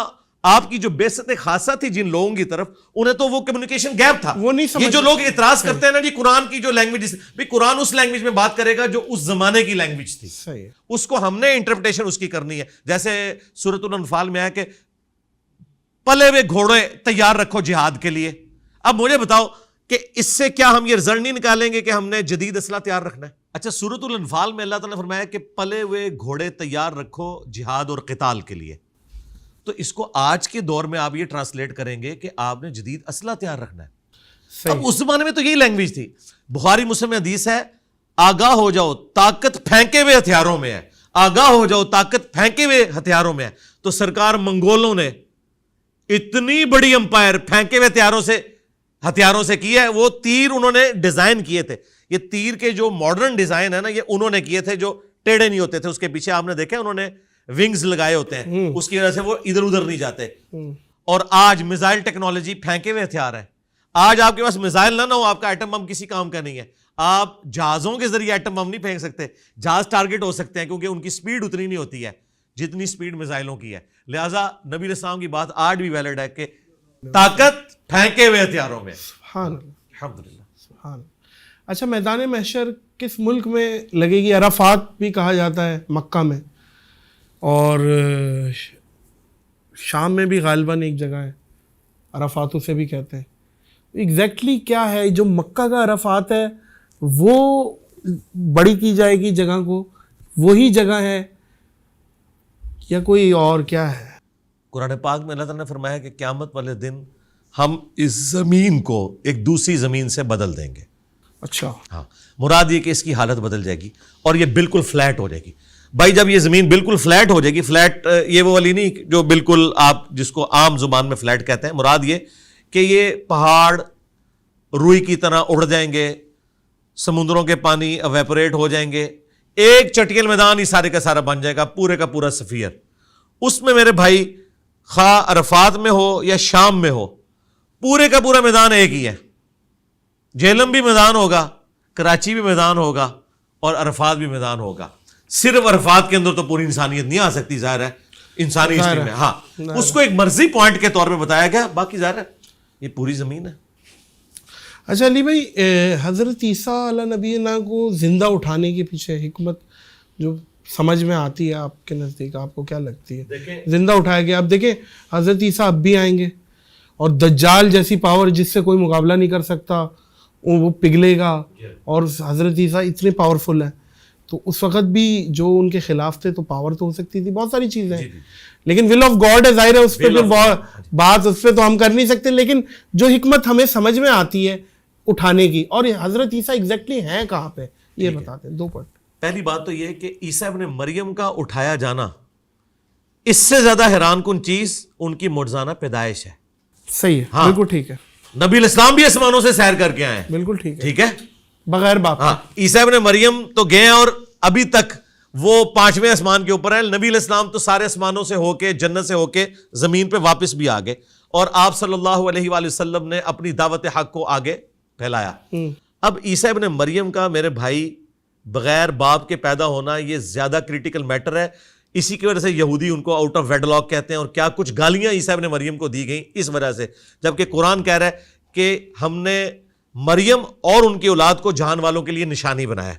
[SPEAKER 2] آپ کی جو بیست خاصہ تھی جن لوگوں کی طرف, انہیں تو وہ کمیونیکیشن گیپ تھا. یہ جو لوگ اعتراض کرتے ہیں نا جی قرآن کی جو لینگویج, بھی قرآن اس لینگویج میں بات کرے گا جو اس زمانے کی لینگویج تھی, اس کو ہم نے انٹرپریٹیشن اس کی کرنی ہے. جیسے سورۃ الانفال میں ہے کہ پلے ہوئے گھوڑے تیار رکھو جہاد کے لیے. اب مجھے بتاؤ کہ اس سے کیا ہم یہ رزلٹ نہیں نکالیں گے کہ ہم نے جدید اسلحہ تیار رکھنا ہے؟ اچھا، سورۃ الانفال میں اللہ تعالیٰ نے فرمایا کہ پلے ہوئے گھوڑے تیار رکھو جہاد اور قتال کے لیے. تو اس کو آج کے دور میں آپ یہ ٹرانسلیٹ کریں گے کہ آپ نے جدید اسلحہ تیار رکھنا ہے. اب اس زمانے میں تو یہی لینگویج تھی. بخاری مسلم میں حدیث ہے، آگاہ ہو جاؤ طاقت پھینکے ہوئے ہتھیاروں میں ہے، آگاہ ہو جاؤ طاقت پھینکے ہوئے ہتھیاروں میں ہے. تو سرکار منگولوں نے اتنی بڑی امپائر پھینکے ہوئے ہتھیاروں سے کی ہے. وہ تیر انہوں نے ڈیزائن کیے تھے. یہ تیر کے جو ماڈرن ڈیزائن ہے نا، یہ انہوں نے کیے تھے، جو ٹیڑھے نہیں ہوتے تھے. اس کے پیچھے آپ نے دیکھا انہوں نے ونگز لگائے ہوتے ہیں، اس کی وجہ سے وہ ادھر ادھر نہیں جاتے. اور آج میزائل ٹیکنالوجی پھینکے ہوئے ہتھیار ہے. آج آپ کے پاس میزائل نہ ہو، آپ کا ایٹم بم کسی کام کا نہیں ہے. آپ جہازوں کے ذریعے ایٹم بم نہیں پھینک سکتے. جہاز ٹارگٹ ہو سکتے ہیں کیونکہ ان کی سپیڈ اتنی نہیں ہوتی ہے جتنی سپیڈ میزائلوں کی ہے. لہٰذا نبی علیہ السلام کی بات آج بھی ویلڈ ہے کہ طاقت پھینکے ہوئے ہتھیاروں میں.
[SPEAKER 1] سبحان اللہ،
[SPEAKER 2] الحمدللہ.
[SPEAKER 1] سبحان اللہ. اچھا، میدان محشر کس ملک میں لگے گی؟ عرفات بھی کہا جاتا ہے مکہ میں، اور شام میں بھی غالباً ایک جگہ ہے، عرفات اسے بھی کہتے ہیں. ایگزیکٹلی کیا ہے جو مکہ کا عرفات ہے وہ بڑی کی جائے گی جگہ کو، وہی جگہ ہے یا کوئی اور کیا ہے؟
[SPEAKER 2] قرآن پاک میں اللہ تعالیٰ نے فرمایا کہ قیامت والے دن ہم اس زمین کو ایک دوسری زمین سے بدل دیں گے.
[SPEAKER 1] اچھا،
[SPEAKER 2] ہاں، مراد یہ کہ اس کی حالت بدل جائے گی اور یہ بالکل فلیٹ ہو جائے گی. بھائی جب یہ زمین بالکل فلیٹ ہو جائے گی، فلیٹ یہ وہ والی نہیں جو بالکل آپ جس کو عام زبان میں فلیٹ کہتے ہیں، مراد یہ کہ یہ پہاڑ روئی کی طرح اڑ جائیں گے، سمندروں کے پانی ایویپوریٹ ہو جائیں گے، ایک چٹیل میدان ہی سارے کا سارا بن جائے گا، پورے کا پورا سفیر. اس میں میرے بھائی خواہ عرفات میں ہو یا شام میں ہو، پورے کا پورا میدان ایک ہی ہے. جہلم بھی میدان ہوگا، کراچی بھی میدان ہوگا اور عرفات بھی میدان ہوگا. صرف عرفات کے اندر تو پوری انسانیت نہیں آ سکتی، ظاہر ہے انسانی ہسٹری میں. ہاں، اس کو ایک مرضی پوائنٹ کے طور پہ بتایا گیا، باقی ظاہر ہے یہ پوری زمین ہے.
[SPEAKER 1] اچھا علی بھائی، حضرت عیسیٰ علیہ نبی کو زندہ اٹھانے کے پیچھے حکمت جو سمجھ میں آتی ہے آپ کے نزدیک، آپ کو کیا لگتی ہے؟ زندہ اٹھایا گیا، اب دیکھیں حضرت عیسیٰ اب بھی آئیں گے اور دجال جیسی پاور جس سے کوئی مقابلہ نہیں کر سکتا وہ پگھلے گا، اور حضرت عیسیٰ اتنے پاورفل ہیں. تو اس وقت بھی جو ان کے خلاف تھے تو پاور تو ہو سکتی تھی، بہت ساری چیزیں ہیں، لیکن ول آف گاڈ ہے، ظاہر ہے اس پہ بات اس پہ تو ہم کر نہیں سکتے. لیکن جو حکمت ہمیں سمجھ میں آتی ہے اٹھانے کی، اور حضرت عیسیٰ ایگزیکٹلی ہیں کہاں پہ، یہ بتاتے ہیں. 2 پوائنٹ.
[SPEAKER 2] پہلی بات تو یہ ہے کہ عیسیٰ ابن مریم کا اٹھایا جانا اس سے زیادہ حیران کن چیز ان کی معجزانہ پیدائش ہے.
[SPEAKER 1] صحیح ہے، بالکل ٹھیک ہے.
[SPEAKER 2] نبی علیہ السلام بھی آسمانوں سے سیر کر کے آئے ہیں،
[SPEAKER 1] بالکل ٹھیک ہے،
[SPEAKER 2] ٹھیک ہے،
[SPEAKER 1] بغیر باپ.
[SPEAKER 2] ہاں، عیسیٰ ابن مریم تو گئے ہیں اور ابھی تک وہ 5ویں آسمان کے اوپر ہے. نبی علیہ السلام تو سارے آسمانوں سے ہو کے، جنت سے ہو کے زمین پہ واپس بھی آ گئے، اور آپ صلی اللہ علیہ وآلہ وسلم نے اپنی دعوت حق کو آگے پھیلایا. اب عیسیٰ ابن مریم کا میرے بھائی بغیر باپ کے پیدا ہونا یہ زیادہ کریٹیکل میٹر ہے. اسی کی وجہ سے یہودی ان کو آؤٹ آف ویڈلاک کہتے ہیں، اور کیا کچھ گالیاں عیسیٰ ابن مریم کو دی گئیں اس وجہ سے، جبکہ قرآن کہہ رہا ہے کہ ہم نے مریم اور ان کی اولاد کو جہان والوں کے لیے نشانی بنایا.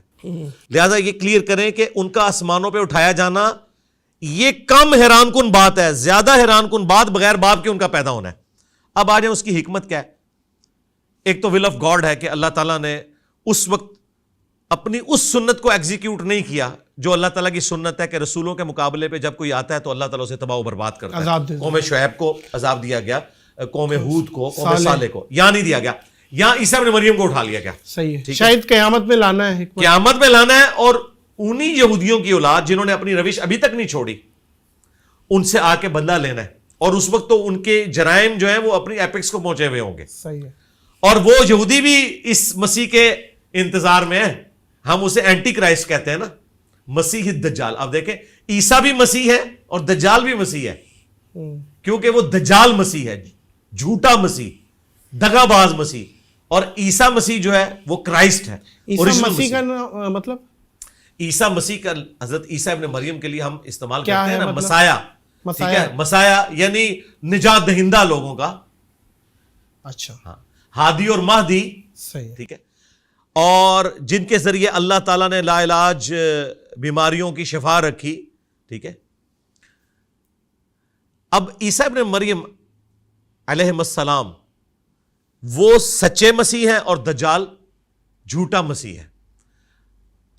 [SPEAKER 2] لہذا یہ کلیئر کریں کہ ان کا آسمانوں پہ اٹھایا جانا یہ کم حیران کن بات ہے، زیادہ حیران کن بات بغیر باپ کے ان کا پیدا ہونا ہے. اب آ جائیں اس کی حکمت کیا ہے. ایک تو ول آف گاڈ ہے کہ اللہ تعالیٰ نے اس وقت اپنی اس سنت کو ایگزیکیوٹ نہیں کیا جو اللہ تعالیٰ کی سنت ہے کہ رسولوں کے مقابلے پہ جب کوئی آتا ہے تو اللہ تعالیٰ اسے تباہ و برباد کرتا ہے. قوم شعیب کو عذاب دیا گیا، قوم ہود کو، قوم صالح کو یہاں نہیں دیا گیا، یہاں عیسیٰ ابن مریم کو اٹھا لیا گیا.
[SPEAKER 1] صحیح ہے، شاید قیامت میں لانا ہے،
[SPEAKER 2] قیامت میں لانا ہے. اور انہی یہودیوں کی اولاد جنہوں نے اپنی روش ابھی تک نہیں چھوڑی، ان سے آ کے بدلہ لینا ہے. اور اس وقت تو ان کے جرائم جو ہیں وہ اپنی ایپکس کو پہنچے ہوئے ہوں گے.
[SPEAKER 1] صحیح ہے.
[SPEAKER 2] اور وہ یہودی بھی اس مسیح کے انتظار میں ہیں. ہم اسے اینٹی کرائسٹ کہتے ہیں نا، مسیح الدجال. اب دیکھیں عیسیٰ بھی مسیح ہے اور دجال بھی مسیح ہے، کیونکہ وہ دجال مسیح ہے، جھوٹا مسیح، دغا باز مسیح. اور عیسیٰ مسیح جو ہے وہ کرائسٹ ہے.
[SPEAKER 1] عیسیٰ مسیح کا مطلب،
[SPEAKER 2] عیسیٰ مسیح کا حضرت عیسیٰ ابن مریم کے لیے ہم استعمال کرتے ہیں نا مسایا. ٹھیک ہے، مسایا یعنی نجات دہندہ لوگوں کا.
[SPEAKER 1] اچھا،
[SPEAKER 2] ہاں، ہادی اور مہدی.
[SPEAKER 1] صحیح،
[SPEAKER 2] ٹھیک ہے. اور جن کے ذریعے اللہ تعالیٰ نے لا علاج بیماریوں کی شفا رکھی. ٹھیک ہے. اب عیسیٰ ابن مریم علیہ السلام وہ سچے مسیح ہیں اور دجال جھوٹا مسیح ہے.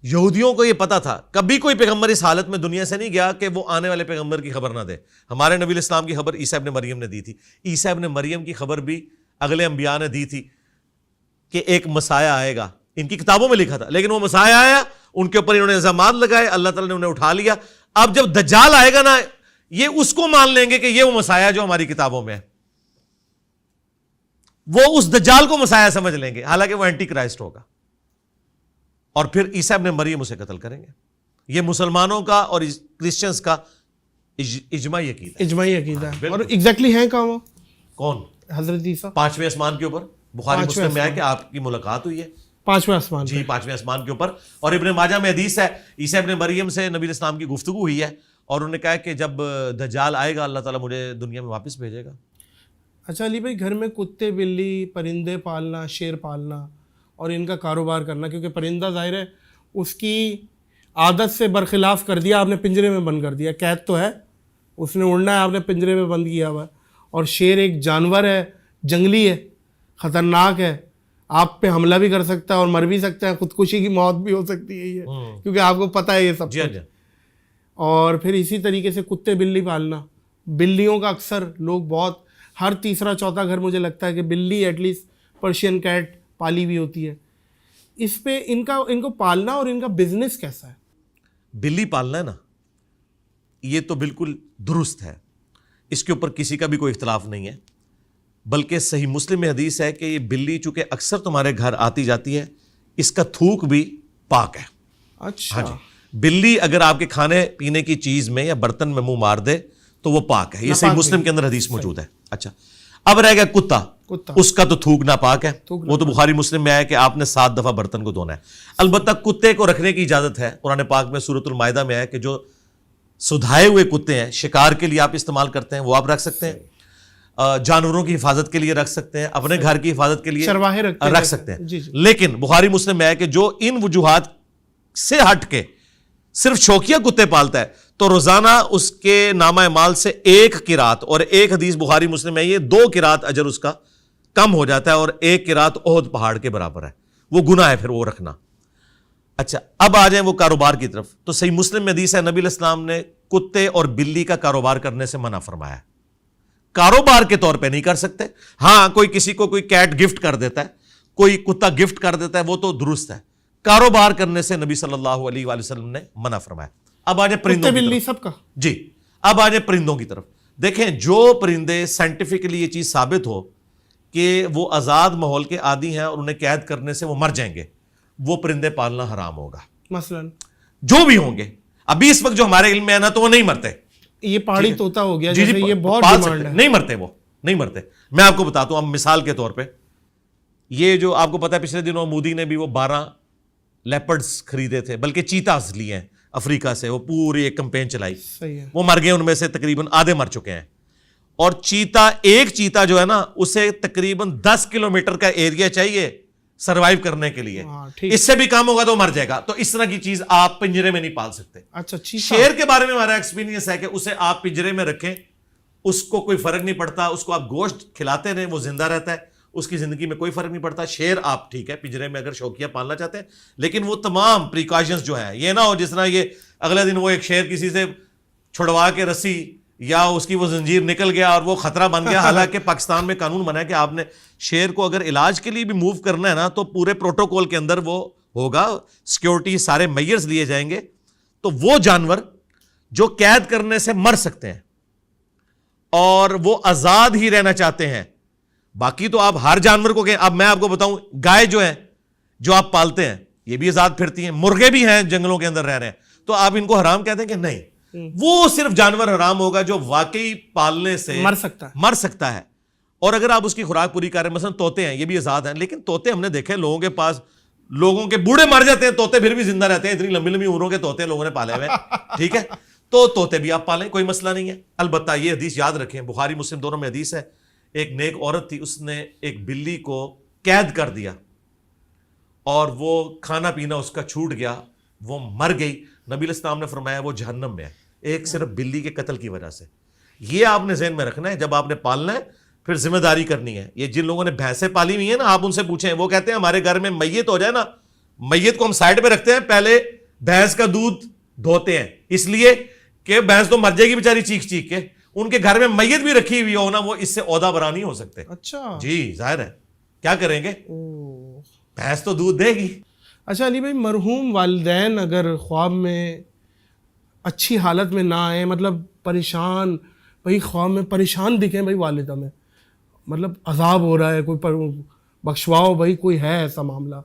[SPEAKER 2] یہودیوں کو یہ پتا تھا, کبھی کوئی پیغمبر اس حالت میں دنیا سے نہیں گیا کہ وہ آنے والے پیغمبر کی خبر نہ دے. ہمارے نبی الاسلام کی خبر عیسیٰ ابن مریم نے دی تھی. عیسیٰ ابن مریم کی خبر بھی اگلے انبیاء نے دی تھی کہ ایک مسیح آئے گا. ان کی کتابوں میں لکھا تھا, لیکن وہ مسیح آیا, ان کے اوپر انہوں نے الزامات لگائے, اللہ تعالیٰ نے انہیں اٹھا لیا. اب جب دجال آئے گا نا, یہ اس کو مان لیں گے کہ یہ وہ مسیح جو ہماری کتابوں میں ہے. وہ اس دجال کو مسیح سمجھ لیں گے, حالانکہ وہ اینٹی کرائسٹ ہوگا. اور پھر عیسیٰ ابن مریم اسے قتل کریں گے. یہ مسلمانوں کا اور کرسچنز کا اجماعی عقیدہ ہے. اور
[SPEAKER 1] ایگزیکٹلی ہیں کہاں وہ؟
[SPEAKER 2] کون؟
[SPEAKER 1] حضرت عیسیٰ
[SPEAKER 2] 5ویں آسمان کے اوپر. بخاری مسلم میں ہے کہ آپ کی ملاقات ہوئی ہے
[SPEAKER 1] 5ویں آسمان.
[SPEAKER 2] جی 5ویں آسمان کے اوپر. اور ابن ماجہ میں حدیث ہے, عیسیٰ ابن مریم سے نبی الاسلام کی گفتگو ہوئی ہے اور انہوں نے کہا کہ جب دجال آئے گا اللہ تعالیٰ مجھے دنیا میں واپس بھیجے گا.
[SPEAKER 1] اچھا علی بھائی, گھر میں کتے بلی پرندے پالنا, شیر پالنا اور ان کا کاروبار کرنا, کیونکہ پرندہ ظاہر ہے اس کی عادت سے برخلاف کر دیا, آپ نے پنجرے میں بند کر دیا. قید تو ہے, اس نے اڑنا ہے, آپ نے پنجرے میں بند کیا ہوا ہے. اور شیر ایک جانور ہے, جنگلی ہے, خطرناک ہے, آپ پہ حملہ بھی کر سکتا ہے اور مر بھی سکتا ہے, خودکشی کی موت بھی ہو سکتی ہے یہ, کیونکہ آپ کو پتہ ہے یہ سب کچھ. اور پھر اسی طریقے سے کتے بلی پالنا. بلیوں کا اکثر لوگ بہت, ہر تیسرا چوتھا گھر مجھے لگتا ہے کہ بلی ایٹ لیسٹ پرشین کیٹ پالی ہوئی ہوتی ہے. اس پہ ان کو پالنا اور ان کا بزنس کیسا ہے؟
[SPEAKER 2] بلی پالنا ہے نا, یہ تو بالکل درست ہے, اس کے اوپر کسی کا بھی کوئی اختلاف نہیں ہے. بلکہ صحیح مسلم میں حدیث ہے کہ یہ بلی چونکہ اکثر تمہارے گھر آتی جاتی ہے, اس کا تھوک بھی پاک ہے.
[SPEAKER 1] اچھا.
[SPEAKER 2] ہاں جی, بلی اگر آپ کے کھانے پینے کی چیز میں یا برتن میں منہ مار دے تو وہ پاک ہے. یہ صحیح مسلم کے اندر حدیث موجود ہے. اچھا, اب رہ گیا کتا, اس کا تو تھوک ناپاک ہے, وہ تو بخاری مسلم میں ہے کہ آپ نے 7 دفعہ برتن کو دھونا ہے. البتہ کتے کو رکھنے کی اجازت ہے, قرآن پاک میں سورۃ المائدہ میں ہے کہ جو سدھائے ہوئے کتے ہیں, شکار کے لیے آپ استعمال کرتے ہیں, وہ آپ رکھ سکتے ہیں, جانوروں کی حفاظت کے لیے رکھ سکتے ہیں, اپنے گھر کی حفاظت کے لیے رکھ سکتے ہیں. لیکن بخاری مسلم میں ہے کہ جو ان وجوہات سے ہٹ کے صرف شوقیہ کتے پالتا ہے تو روزانہ اس کے نامہ اعمال سے 1 قرات, اور ایک حدیث بخاری مسلم میں یہ 2 قرات اجر اس کا کم ہو جاتا ہے, اور 1 قرات احد پہاڑ کے برابر ہے. وہ گناہ ہے پھر وہ رکھنا. اچھا, اب آ جائیں وہ کاروبار کی طرف. تو صحیح مسلم میں حدیث ہے نبی الاسلام نے کتے اور بلی کا کاروبار کرنے سے منع فرمایا. کاروبار کے طور پہ نہیں کر سکتے. ہاں, کوئی کسی کو کوئی کیٹ گفٹ کر دیتا ہے, کوئی کتا گفٹ کر دیتا ہے, وہ تو درست ہے. کاروبار کرنے سے نبی صلی اللہ علیہ وآلہ وسلم نے منع فرمایا. اب آ جائیں پرندوں کی طرف.
[SPEAKER 1] سب کا
[SPEAKER 2] جی, اب آ جائیں پرندوں کی طرف. دیکھیں, جو پرندے سائنٹیفکلی یہ چیز ثابت ہو کہ وہ آزاد ماحول کے عادی ہیں اور انہیں قید کرنے سے وہ مر جائیں گے, وہ پرندے پالنا حرام ہوگا.
[SPEAKER 1] مثلا
[SPEAKER 2] جو بھی ہوں گے, ابھی اس وقت جو ہمارے علم میں ہے نا, تو وہ نہیں مرتے.
[SPEAKER 1] یہ پہاڑی طوطا ہو گیا,
[SPEAKER 2] جی جی,
[SPEAKER 1] یہ بہت ڈیمانڈ ہے.
[SPEAKER 2] نہیں مرتے, وہ نہیں مرتے. میں آپ کو بتاتا ہوں, اب مثال کے طور پہ, یہ جو آپ کو پتا ہے پچھلے دنوں مودی نے بھی وہ 12 لیپرڈز خریدے تھے, بلکہ چیتاز لیے ہیں افریقہ سے, وہ پوری ایک کمپین چلائی. وہ مر گئے, ان میں سے تقریباً آدھے مر چکے ہیں. اور ایک چیتا جو ہے نا, اسے تقریباً 10 کلومیٹر کا ایریا چاہیے سروائیو کرنے کے لیے. اس سے بھی کام ہوگا تو مر جائے گا. تو اس طرح کی چیز آپ پنجرے میں نہیں پال سکتے.
[SPEAKER 1] اچھا,
[SPEAKER 2] شیر کے بارے میں ہمارا ایکسپیرینس ہے کہ اسے آپ پنجرے میں رکھیں, اس کو کوئی فرق نہیں پڑتا. اس کو آپ گوشت کھلاتے رہیں, وہ زندہ رہتا ہے, اس کی زندگی میں کوئی فرق نہیں پڑتا. شیر آپ ٹھیک ہے پنجرے میں اگر شوقیہ پالنا چاہتے ہیں, لیکن وہ تمام پریکاشنز جو ہیں, یہ نہ ہو جس طرح یہ اگلے دن وہ ایک شیر کسی سے چھڑوا کے رسی یا اس کی وہ زنجیر نکل گیا اور وہ خطرہ بن گیا. حالانکہ پاکستان میں قانون بنا ہے کہ آپ نے شیر کو اگر علاج کے لیے بھی موو کرنا ہے نا, تو پورے پروٹوکول کے اندر وہ ہوگا, سیکیورٹی سارے میئرز لیے جائیں گے. تو وہ جانور جو قید کرنے سے مر سکتے ہیں اور وہ آزاد ہی رہنا چاہتے ہیں, باقی تو آپ ہر جانور کو کہیں. اب میں آپ کو بتاؤں, گائے جو ہے جو آپ پالتے ہیں یہ بھی آزاد پھرتی ہیں, مرغے بھی ہیں جنگلوں کے اندر رہ رہے ہیں, تو آپ ان کو حرام کہتے ہیں کہ نہیں. وہ صرف جانور حرام ہوگا جو واقعی پالنے سے مر سکتا ہے. اور اگر آپ اس کی خوراک پوری کر رہے ہیں, مثلا طوطے ہیں, یہ بھی آزاد ہیں, لیکن طوطے ہم نے دیکھے لوگوں کے پاس, لوگوں کے بوڑھے مر جاتے ہیں, طوطے پھر بھی زندہ رہتے ہیں. اتنی لمبی لمبی عمروں کے طوطے لوگوں نے پالے ہوئے, ٹھیک ہے, تو طوطے بھی آپ پالیں, کوئی مسئلہ نہیں ہے. البتہ یہ حدیث یاد رکھیں, بخاری مسلم دونوں میں حدیث ہے, ایک نیک عورت تھی, اس نے ایک بلی کو قید کر دیا اور وہ کھانا پینا اس کا چھوٹ گیا, وہ مر گئی. نبی الاسلام نے فرمایا وہ جہنم میں ہے, ایک صرف بلی کے قتل کی وجہ سے. یہ آپ نے ذہن میں رکھنا ہے جب آپ نے پالنا ہے. پھر ذمہ داری کرنی ہے. یہ جن لوگوں نے بھینسیں پالی ہوئی ہیں نا, آپ ان سے پوچھیں, وہ کہتے ہیں ہمارے گھر میں میت ہو جائے نا, میت کو ہم سائڈ پہ رکھتے ہیں, پہلے بھینس کا دودھ دھوتے ہیں, اس لیے کہ بھینس تو مر جائے گی بیچاری چیخ چیخ کے. ان کے گھر میں میت بھی رکھی ہوئی ہو نا, وہ اس سے عہدہ برا نہیں ہو سکتے.
[SPEAKER 1] اچھا
[SPEAKER 2] جی ظاہر ہے, کیا کریں گے, بھینس تو دودھ دے گی.
[SPEAKER 1] اچھا علی بھائی, مرحوم والدین اگر خواب میں اچھی حالت میں نہ آئے, مطلب پریشان, بھائی خواب میں پریشان دکھیں بھائی والدہ میں, مطلب عذاب ہو رہا ہے, کوئی بخشواؤ بھائی, کوئی ہے ایسا معاملہ,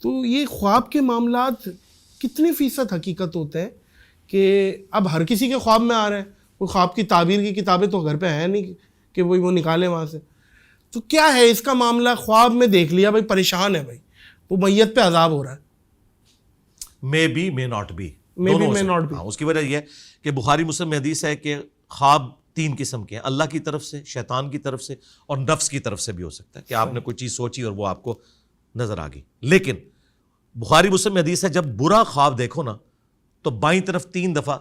[SPEAKER 1] تو یہ خواب کے معاملات کتنی فیصد حقیقت ہوتے ہیں کہ اب ہر کسی کے خواب میں آ رہے ہیں؟ کوئی خواب کی تعبیر کی کتابیں تو گھر پہ ہیں نہیں کہ وہ نکالیں وہاں سے, تو کیا ہے اس کا معاملہ؟ خواب میں دیکھ لیا بھائی پریشان ہے, بھائی وہ میت پہ عذاب ہو رہا ہے,
[SPEAKER 2] may be may not be, اس کی وجہ یہ ہے کہ بخاری مسلم میں حدیث ہے کہ خواب 3 قسم کے ہیں, اللہ کی طرف سے, شیطان کی طرف سے, اور نفس کی طرف سے بھی ہو سکتا ہے کہ آپ نے کوئی چیز سوچی اور وہ آپ کو نظر آ گئی. لیکن بخاری مسلم میں حدیث ہے جب برا خواب دیکھو نا تو بائیں طرف 3 دفعہ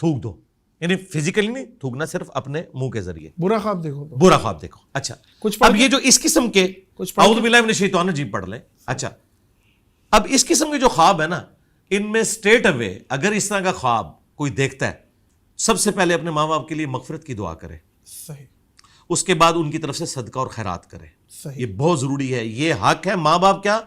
[SPEAKER 2] تھوک دو, یعنی فزیکلی نہیں تھوکنا, صرف اپنے منہ کے ذریعے.
[SPEAKER 1] برا خواب دیکھو تو
[SPEAKER 2] برا خواب دیکھو. اچھا اب یہ جو اس قسم کے, اعوذ باللہ من الشیطان الرجیم پڑھ لیں. اچھا اب اس قسم کے جو خواب ہے نا, ان میں اسٹریٹ اوے اگر اس طرح کا خواب کوئی دیکھتا ہے, سب سے پہلے اپنے ماں باپ کے لیے مغفرت کی دعا کرے,
[SPEAKER 1] صحیح,
[SPEAKER 2] اس کے بعد ان کی طرف سے صدقہ اور خیرات کرے.
[SPEAKER 1] صحیح,
[SPEAKER 2] یہ بہت ضروری ہے, یہ حق ہے ماں باپ کیا,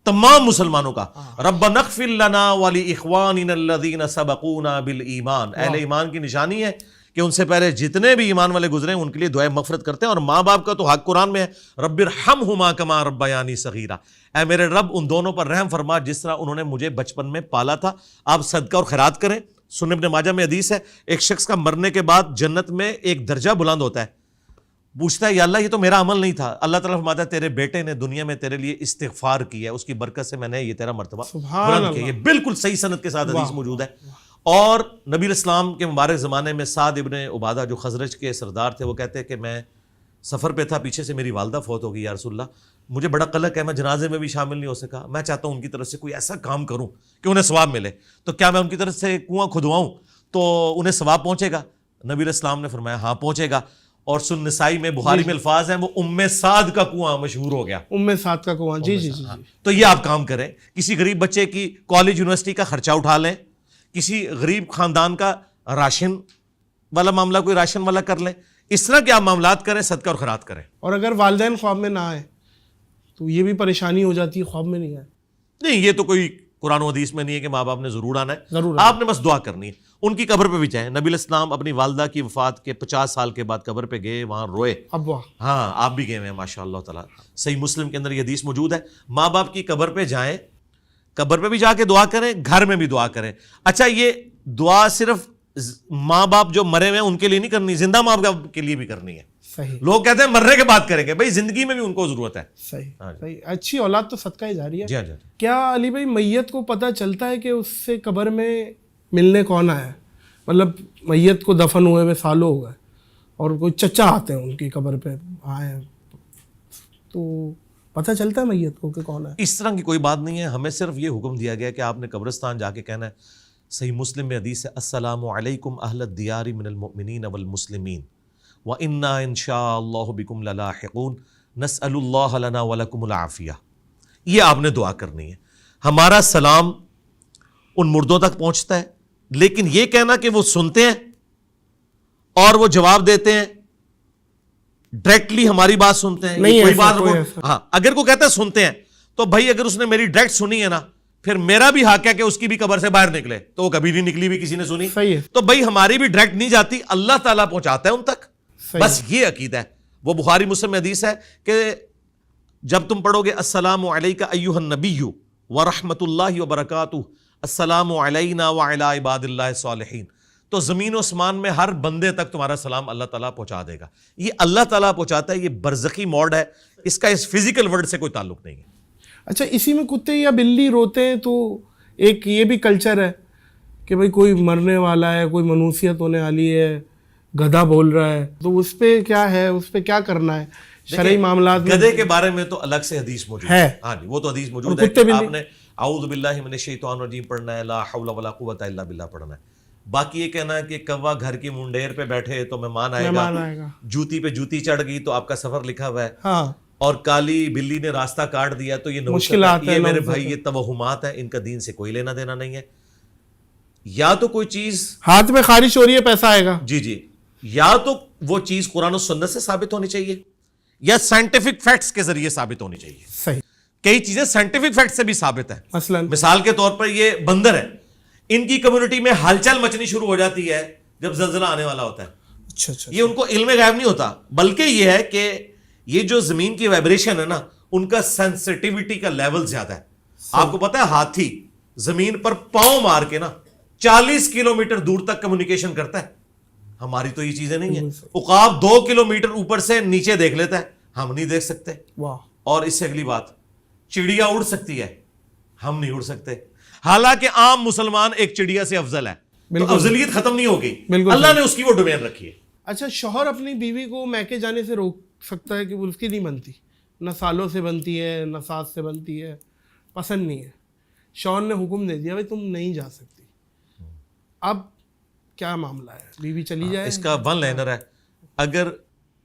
[SPEAKER 2] تمام مسلمانوں کا. ربنا اغفر لنا ولاخواننا الذین سبقونا بالایمان, اہل ایمان کی نشانی ہے کہ ان سے پہلے جتنے بھی ایمان والے گزرے ہیں ان کے لیے دعائیں مغفرت کرتے ہیں. اور ماں باپ کا تو حق قرآن میں ہے, رب ارحمہما کما ربیانی صغیرا, اے میرے رب ان دونوں پر رحم فرما جس طرح انہوں نے مجھے بچپن میں پالا تھا. آپ صدقہ اور خیرات کریں. سنن ابن ماجہ میں حدیث ہے, ایک شخص کا مرنے کے بعد جنت میں ایک درجہ بلند ہوتا ہے, پوچھتا ہے یا اللہ یہ تو میرا عمل نہیں تھا, اللہ تعالیٰ فرماتا ہے تیرے بیٹے نے دنیا میں تیرے لیے استغفار کیا ہے, اس کی برکت سے میں نے یہ تیرا مرتبہ بلند کیا. یہ بالکل صحیح سند کے ساتھ حدیث موجود ہے. اور نبی الاسلام کے مبارک زمانے میں سعد ابن عبادہ جو خزرج کے سردار تھے, وہ کہتے ہیں کہ میں سفر پہ تھا, پیچھے سے میری والدہ فوت ہو گئی, یا رسول اللہ مجھے بڑا قلق ہے, میں جنازے میں بھی شامل نہیں ہو سکا, میں چاہتا ہوں ان کی طرف سے کوئی ایسا کام کروں کہ انہیں ثواب ملے, تو کیا میں ان کی طرف سے کنواں کھدواؤں تو انہیں ثواب پہنچے گا؟ نبی الاسلام نے فرمایا ہاں پہنچے گا. اور سن نسائی میں بخاری میں الفاظ ہیں, وہ ام سعد کا کنواں مشہور ہو گیا,
[SPEAKER 1] ام سعد کا کنواں. جی جی جی.
[SPEAKER 2] تو یہ آپ کام کریں, کسی غریب بچے کی کالج یونیورسٹی کا خرچہ اٹھا لیں, کسی غریب خاندان کا راشن والا معاملہ کوئی راشن والا کر لیں, اس طرح کے آپ معاملات کریں, صدقہ اور خیرات کریں.
[SPEAKER 1] اور اگر والدین خواب میں نہ آئے تو یہ بھی پریشانی ہو جاتی ہے, خواب میں نہیں آئے.
[SPEAKER 2] نہیں, یہ تو کوئی قرآن و حدیث میں نہیں ہے کہ ماں باپ نے ضرور آنا ہے,
[SPEAKER 1] ضرور
[SPEAKER 2] آپ نے بس دعا کرنی ہے. ان کی قبر پہ بھی جائیں. نبی الاسلام اپنی والدہ کی وفات کے 50 سال کے بعد قبر پہ گئے, وہاں روئے.
[SPEAKER 1] ابا,
[SPEAKER 2] ہاں آپ بھی گئے ہوئے ہیں ماشاء اللہ تعالیٰ, صحیح مسلم کے اندر یہ حدیث موجود ہے. ماں باپ کی قبر پہ جائیں, قبر پہ بھی جا کے دعا کریں, گھر میں بھی دعا کریں. اچھا یہ دعا صرف ماں باپ جو مرے ہوئے ہیں ان کے لیے نہیں کرنی, زندہ ماں باپ کے لیے بھی کرنی ہے.
[SPEAKER 1] صحیح,
[SPEAKER 2] لوگ کہتے ہیں مرنے کے بعد کریں گے, بھائی زندگی میں بھی ان کو ضرورت ہے.
[SPEAKER 1] صحیح, صحیح. اچھی اولاد تو صدقہ جاریہ ہے.
[SPEAKER 2] جی ہاں جی.
[SPEAKER 1] کیا علی بھائی میت کو پتہ چلتا ہے کہ اس سے قبر میں ملنے کون آیا ہے؟ مطلب میت کو دفن ہوئے ہوئے سالوں ہو گئے اور کوئی چچا آتے ہیں ان کی قبر پہ آئے ہیں, تو پتہ چلتا ہے میت کو کہ کون ہے؟
[SPEAKER 2] اس طرح کی کوئی بات نہیں ہے, ہمیں صرف یہ حکم دیا گیا کہ آپ نے قبرستان جا کے کہنا ہے. صحیح مسلم میں حدیث ہے, السلام علیکم اہل الدیار من المؤمنین والمسلمین وَإِنَّا إِن شَاءَ اللَّهُ بِكُمْ لَلَاحِقُونَ نَسْأَلُ اللَّهَ لَنَا وَلَكُمُ الْعَافِيَةَ. یہ آپ نے دعا کرنی ہے. ہمارا سلام ان مردوں تک پہنچتا ہے, لیکن یہ کہنا کہ وہ سنتے ہیں اور وہ جواب دیتے ہیں, ڈائریکٹلی ہماری بات سنتے ہیں, کوئی بات ہاں اگر کوئی کہتا ہے سنتے ہیں تو بھائی اگر اس نے میری ڈائریکٹ سنی ہے نا, پھر میرا بھی حق ہے کہ اس کی بھی قبر سے باہر نکلے, تو وہ کبھی نہیں نکلی بھی کسی نے سنی. تو بھائی ہماری بھی ڈائریکٹ نہیں جاتی, اللہ تعالیٰ پہنچاتا ہے ان تک, بس یہ عقیدہ ہے. وہ بخاری مسلم میں حدیث ہے کہ جب تم پڑھو گے السلام علیک ایھا النبی ورحمۃ اللہ وبرکاتہ, السلام علینا وعلی عباد اللہ الصالحین, تو زمین و اسمان میں ہر بندے تک تمہارا سلام اللہ تعالیٰ پہنچا دے گا. یہ اللہ تعالیٰ پہنچاتا ہے, یہ برزخی موڈ ہے, اس کا اس فزیکل ورلڈ سے کوئی تعلق نہیں ہے.
[SPEAKER 1] اچھا اسی میں کتے یا بلی روتے ہیں تو ایک یہ بھی کلچر ہے کہ بھئی کوئی مرنے والا ہے, کوئی منوسیت ہونے والی ہے, گدھا بول رہا ہے, تو اس پہ کیا ہے, اس پہ کیا کرنا ہے شرعی معاملات میں؟
[SPEAKER 2] گدھے کے بارے میں تو الگ سے حدیث موجود ہے. ہاں جی, وہ تو حدیث موجود ہے کہ آپ نے اعوذ باللہ من الشیطان الرجیم پڑھنا ہے, لا حول ولا قوت الا باللہ پڑھنا ہے. باقی یہ کہنا کہ کوا گھر کی منڈیر پہ بیٹھے تو مہمان آئے گا, جوتی پہ جوتی چڑھ گئی تو آپ کا سفر لکھا ہوا ہے,
[SPEAKER 1] ہاں,
[SPEAKER 2] اور کالی بلی نے راستہ کاٹ دیا تو یہ
[SPEAKER 1] مشکلات
[SPEAKER 2] یہ میرے بھائی یہ توہمات ہیں, ان کا دین سے کوئی لینا دینا نہیں ہے. یا تو کوئی چیز
[SPEAKER 1] ہاتھ میں خارش ہو رہی ہے پیسہ آئے گا,
[SPEAKER 2] جی, یا تو وہ چیز قرآن و سنت سے ثابت ہونی چاہیے یا سائنٹیفک فیکٹس کے ذریعے ثابت ہونی چاہیے.
[SPEAKER 1] صحیح,
[SPEAKER 2] کئی چیزیں سائنٹیفک فیکٹ سے بھی ثابت ہیں.
[SPEAKER 1] مثال
[SPEAKER 2] کے طور پر یہ بندر ہے, ان کی کمیونٹی میں ہلچل مچنی شروع ہو جاتی ہے جب زلزلہ آنے والا ہوتا ہے.
[SPEAKER 1] اچھا,
[SPEAKER 2] یہ ان کو علم غیب نہیں ہوتا, بلکہ یہ ہے کہ یہ جو زمین کی وائبریشن ہے نا, ان کا سینسٹیوٹی کا لیول زیادہ ہے. آپ کو پتا ہے ہاتھی زمین پر پاؤں مار کے نا 40 کلومیٹر دور تک کمیونیکیشن کرتا ہے. ہماری تو یہ چیزیں نہیں ہیں. عقاب 2 کلومیٹر اوپر سے نیچے دیکھ لیتا ہے, ہم نہیں دیکھ سکتے. اور اس سے اگلی بات, چڑیا اڑ سکتی ہے, ہم نہیں اڑ سکتے. حالانکہ عام مسلمان ایک چڑیا سے افضل ہے, تو افضلیت ختم نہیں ہوگی, اللہ نے اس کی وہ ڈومین رکھی ہے.
[SPEAKER 1] اچھا, شوہر اپنی بیوی کو میکے جانے سے روک سکتا ہے کہ وہ اس کی نہیں بنتی, نہ سالوں سے بنتی ہے نہ ساس سے بنتی ہے, پسند نہیں ہے, شوہر نے حکم دے دیا بھائی تم نہیں جا سکتی, اب کیا معاملہ ہے, بیوی چلی جائے؟
[SPEAKER 2] اس کا ون لائنر ہے. اگر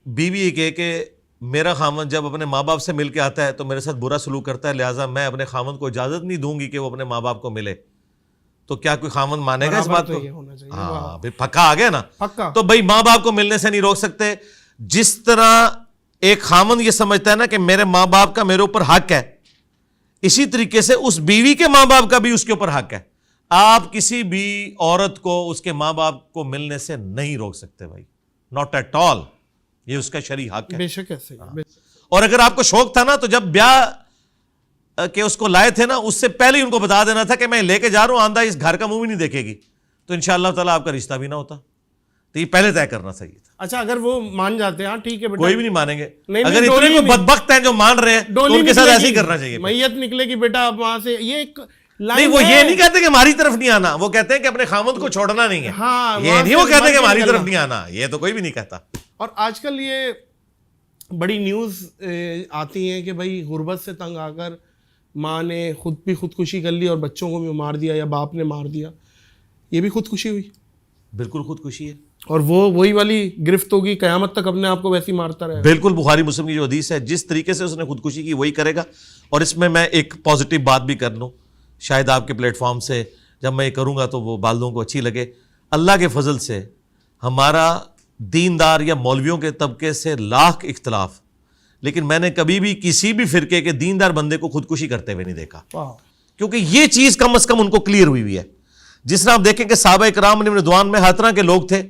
[SPEAKER 2] بیوی یہ کہے کہ میرا خاوند جب اپنے ماں باپ سے مل کے آتا ہے تو میرے ساتھ برا سلوک کرتا ہے, لہٰذا میں اپنے خاوند کو اجازت نہیں دوں گی کہ وہ اپنے ماں باپ کو ملے, تو کیا کوئی خاوند مانے گا اس بات کو؟ ہاں بھائی, پکا آ گیا نا. تو بھائی ماں باپ کو ملنے سے نہیں روک سکتے. جس طرح ایک خاوند یہ سمجھتا ہے نا کہ میرے ماں باپ کا میرے اوپر حق ہے, اسی طریقے سے اس بیوی کے ماں باپ کا بھی اس کے اوپر حق ہے. آپ کسی بھی عورت کو اس کے ماں باپ کو ملنے سے نہیں روک سکتے بھائی, ناٹ ایٹ آل. یہ اس کا شرعی حق ہے.
[SPEAKER 1] بے شک ایسے.
[SPEAKER 2] اور اگر آپ کو شوق تھا نا تو جب بیاہ کہ اس کو لائے تھے نا, اس سے پہلے ہی ان کو بتا دینا تھا کہ میں لے کے جا رہا ہوں, آندہ اس گھر کا منہ بھی نہیں دیکھے گی, تو انشاءاللہ تعالیٰ آپ کا رشتہ بھی نہ ہوتا. تو یہ پہلے طے کرنا صحیح تھا.
[SPEAKER 1] اچھا, اگر وہ مان جاتے ہیں ٹھیک ہے بیٹا,
[SPEAKER 2] کوئی بھی نہیں مانیں گے. اگر اتنے کوئی بدبخت ہیں جو مان رہے ہیں تو ان کے ساتھ ایسے ہی کرنا چاہیے.
[SPEAKER 1] میت نکلے گی بیٹا اب وہاں سے, یہ ایک
[SPEAKER 2] نہیں, وہ یہ نہیں کہتے کہ ہماری طرف نہیں آنا, وہ کہتے ہیں کہ اپنے خاوند کو چھوڑنا نہیں ہے.
[SPEAKER 1] ہاں,
[SPEAKER 2] یہ نہیں وہ کہتے کہ ہماری طرف نہیں آنا, یہ تو کوئی بھی نہیں کہتا.
[SPEAKER 1] اور آج کل یہ بڑی نیوز آتی ہیں کہ بھائی غربت سے تنگ آ کر ماں نے خود بھی خودکشی کر لی اور بچوں کو بھی مار دیا, یا باپ نے مار دیا, یہ بھی خودکشی ہوئی.
[SPEAKER 2] بالکل خودکشی ہے,
[SPEAKER 1] اور وہی والی گرفت ہوگی, قیامت تک اپنے آپ کو ویسے ہی مارتا رہے.
[SPEAKER 2] بالکل بخاری مسلم کی جو حدیث ہے, جس طریقے سے اس نے خودکشی کی وہی کرے گا. اور اس میں ایک پازیٹیو بات بھی کر لوں, شاید آپ کے پلیٹ فارم سے جب میں یہ کروں گا تو وہ بالدوں کو اچھی لگے. اللہ کے فضل سے ہمارا دیندار یا مولویوں کے طبقے سے لاکھ اختلاف, لیکن میں نے کبھی بھی کسی بھی فرقے کے دیندار بندے کو خودکشی کرتے ہوئے نہیں دیکھا, کیونکہ یہ چیز کم از کم ان کو کلیئر ہوئی ہے. جس طرح آپ دیکھیں کہ صحابہ کرام علیہم رضوان میں ہر طرح کے لوگ تھے,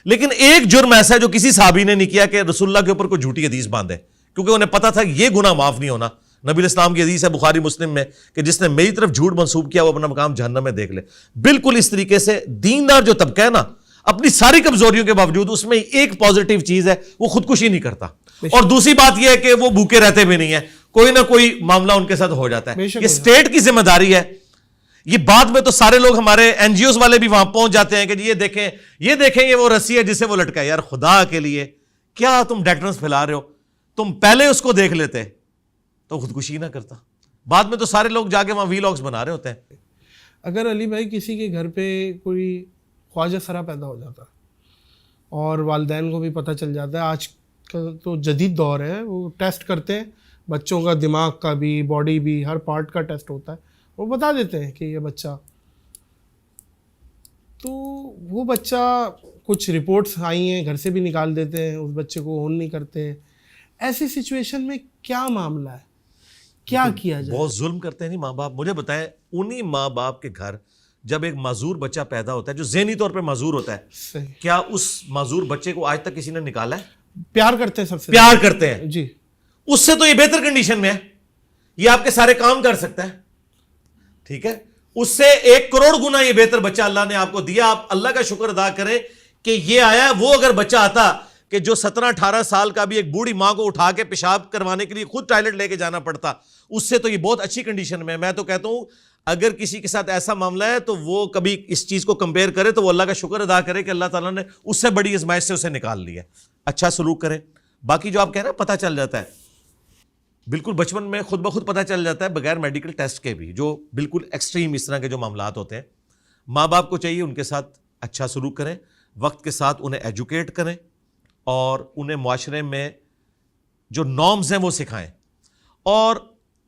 [SPEAKER 2] لیکن ایک جرم ایسا ہے جو کسی صحابی نے نہیں کیا کہ رسول اللہ کے اوپر کوئی جھوٹی حدیث باندھے, کیونکہ انہیں پتا تھا یہ گناہ معاف نہیں ہونا. نبی علیہ السلام کی حدیث ہے بخاری مسلم میں کہ جس نے میری طرف جھوٹ منسوب کیا وہ اپنا مقام جہنم میں دیکھ لے. بالکل اس طریقے سے دیندار جو طبقہ ہے نا, اپنی ساری کمزوریوں کے باوجود اس میں ایک پازیٹیو چیز ہے, وہ خودکشی نہیں کرتا. اور دوسری بات یہ ہے کہ وہ بھوکے رہتے بھی نہیں ہیں, کوئی نہ کوئی معاملہ ان کے ساتھ ہو جاتا ہے. یہ اسٹیٹ کی ذمہ داری ہے. یہ بعد میں تو سارے لوگ ہمارے این جی اوز والے بھی وہاں پہنچ جاتے ہیں کہ یہ دیکھیں یہ وہ رسی ہے جسے وہ لٹکا ہے. یار خدا کے لیے کیا تم ڈیٹرنس پھیلا رہے ہو, تم پہلے اس کو دیکھ لیتے تو خودکشی نہ کرتا. بعد میں تو سارے لوگ جا کے وہاں ویلاگز بنا رہے ہوتے ہیں.
[SPEAKER 1] اگر علی بھائی کسی کے گھر پہ کوئی خواجہ سرا پیدا ہو جاتا اور والدین کو بھی پتہ چل جاتا ہے, آج کا تو جدید دور ہے, وہ ٹیسٹ کرتے ہیں بچوں کا, دماغ کا بھی, باڈی بھی, ہر پارٹ کا ٹیسٹ ہوتا ہے, وہ بتا دیتے ہیں کہ یہ بچہ, تو وہ بچہ کچھ رپورٹس آئی ہیں گھر سے بھی نکال دیتے ہیں, اس بچے کو اون نہیں کرتے. ایسی سچویشن میں کیا معاملہ ہے, کیا کیا جائے؟
[SPEAKER 2] بہت ظلم کرتے ہیں نہیں ماں باپ. مجھے بتائیں, انہی ماں باپ کے گھر جب ایک معذور بچہ پیدا ہوتا ہے جو ذہنی طور پہ معذور ہوتا ہے, کیا اس معذور بچے کو آج تک کسی نے نکالا ہے؟
[SPEAKER 1] پیار کرتے ہیں, سب سے
[SPEAKER 2] پیار کرتے ہیں
[SPEAKER 1] جی.
[SPEAKER 2] اس سے تو یہ بہتر کنڈیشن میں ہے, یہ آپ کے سارے کام کر سکتا ہے, ٹھیک ہے, اس سے 1 کروڑ گنا یہ بہتر بچہ اللہ نے آپ کو دیا. آپ اللہ کا شکر ادا کریں کہ یہ آیا. وہ اگر بچہ آتا کہ جو 17-18 سال کا بھی ایک بوڑھی ماں کو اٹھا کے پیشاب کروانے کے لیے خود ٹوائلٹ لے کے جانا پڑتا, اس سے تو یہ بہت اچھی کنڈیشن میں. میں تو کہتا ہوں اگر کسی کے ساتھ ایسا معاملہ ہے تو وہ کبھی اس چیز کو کمپیئر کرے تو وہ اللہ کا شکر ادا کرے کہ اللہ تعالیٰ نے اس سے بڑی آزمائش سے اسے نکال لیا. اچھا سلوک کرے. باقی جو آپ کہہ رہے ہیں پتہ چل جاتا ہے, بالکل بچپن میں خود بخود پتہ چل جاتا ہے بغیر میڈیکل ٹیسٹ کے بھی, جو بالکل ایکسٹریم اس طرح کے جو معاملات ہوتے ہیں. ماں باپ کو چاہیے ان کے ساتھ اچھا سلوک کریں, وقت کے ساتھ انہیں ایجوکیٹ کریں اور انہیں معاشرے میں جو نارمز ہیں وہ سکھائیں. اور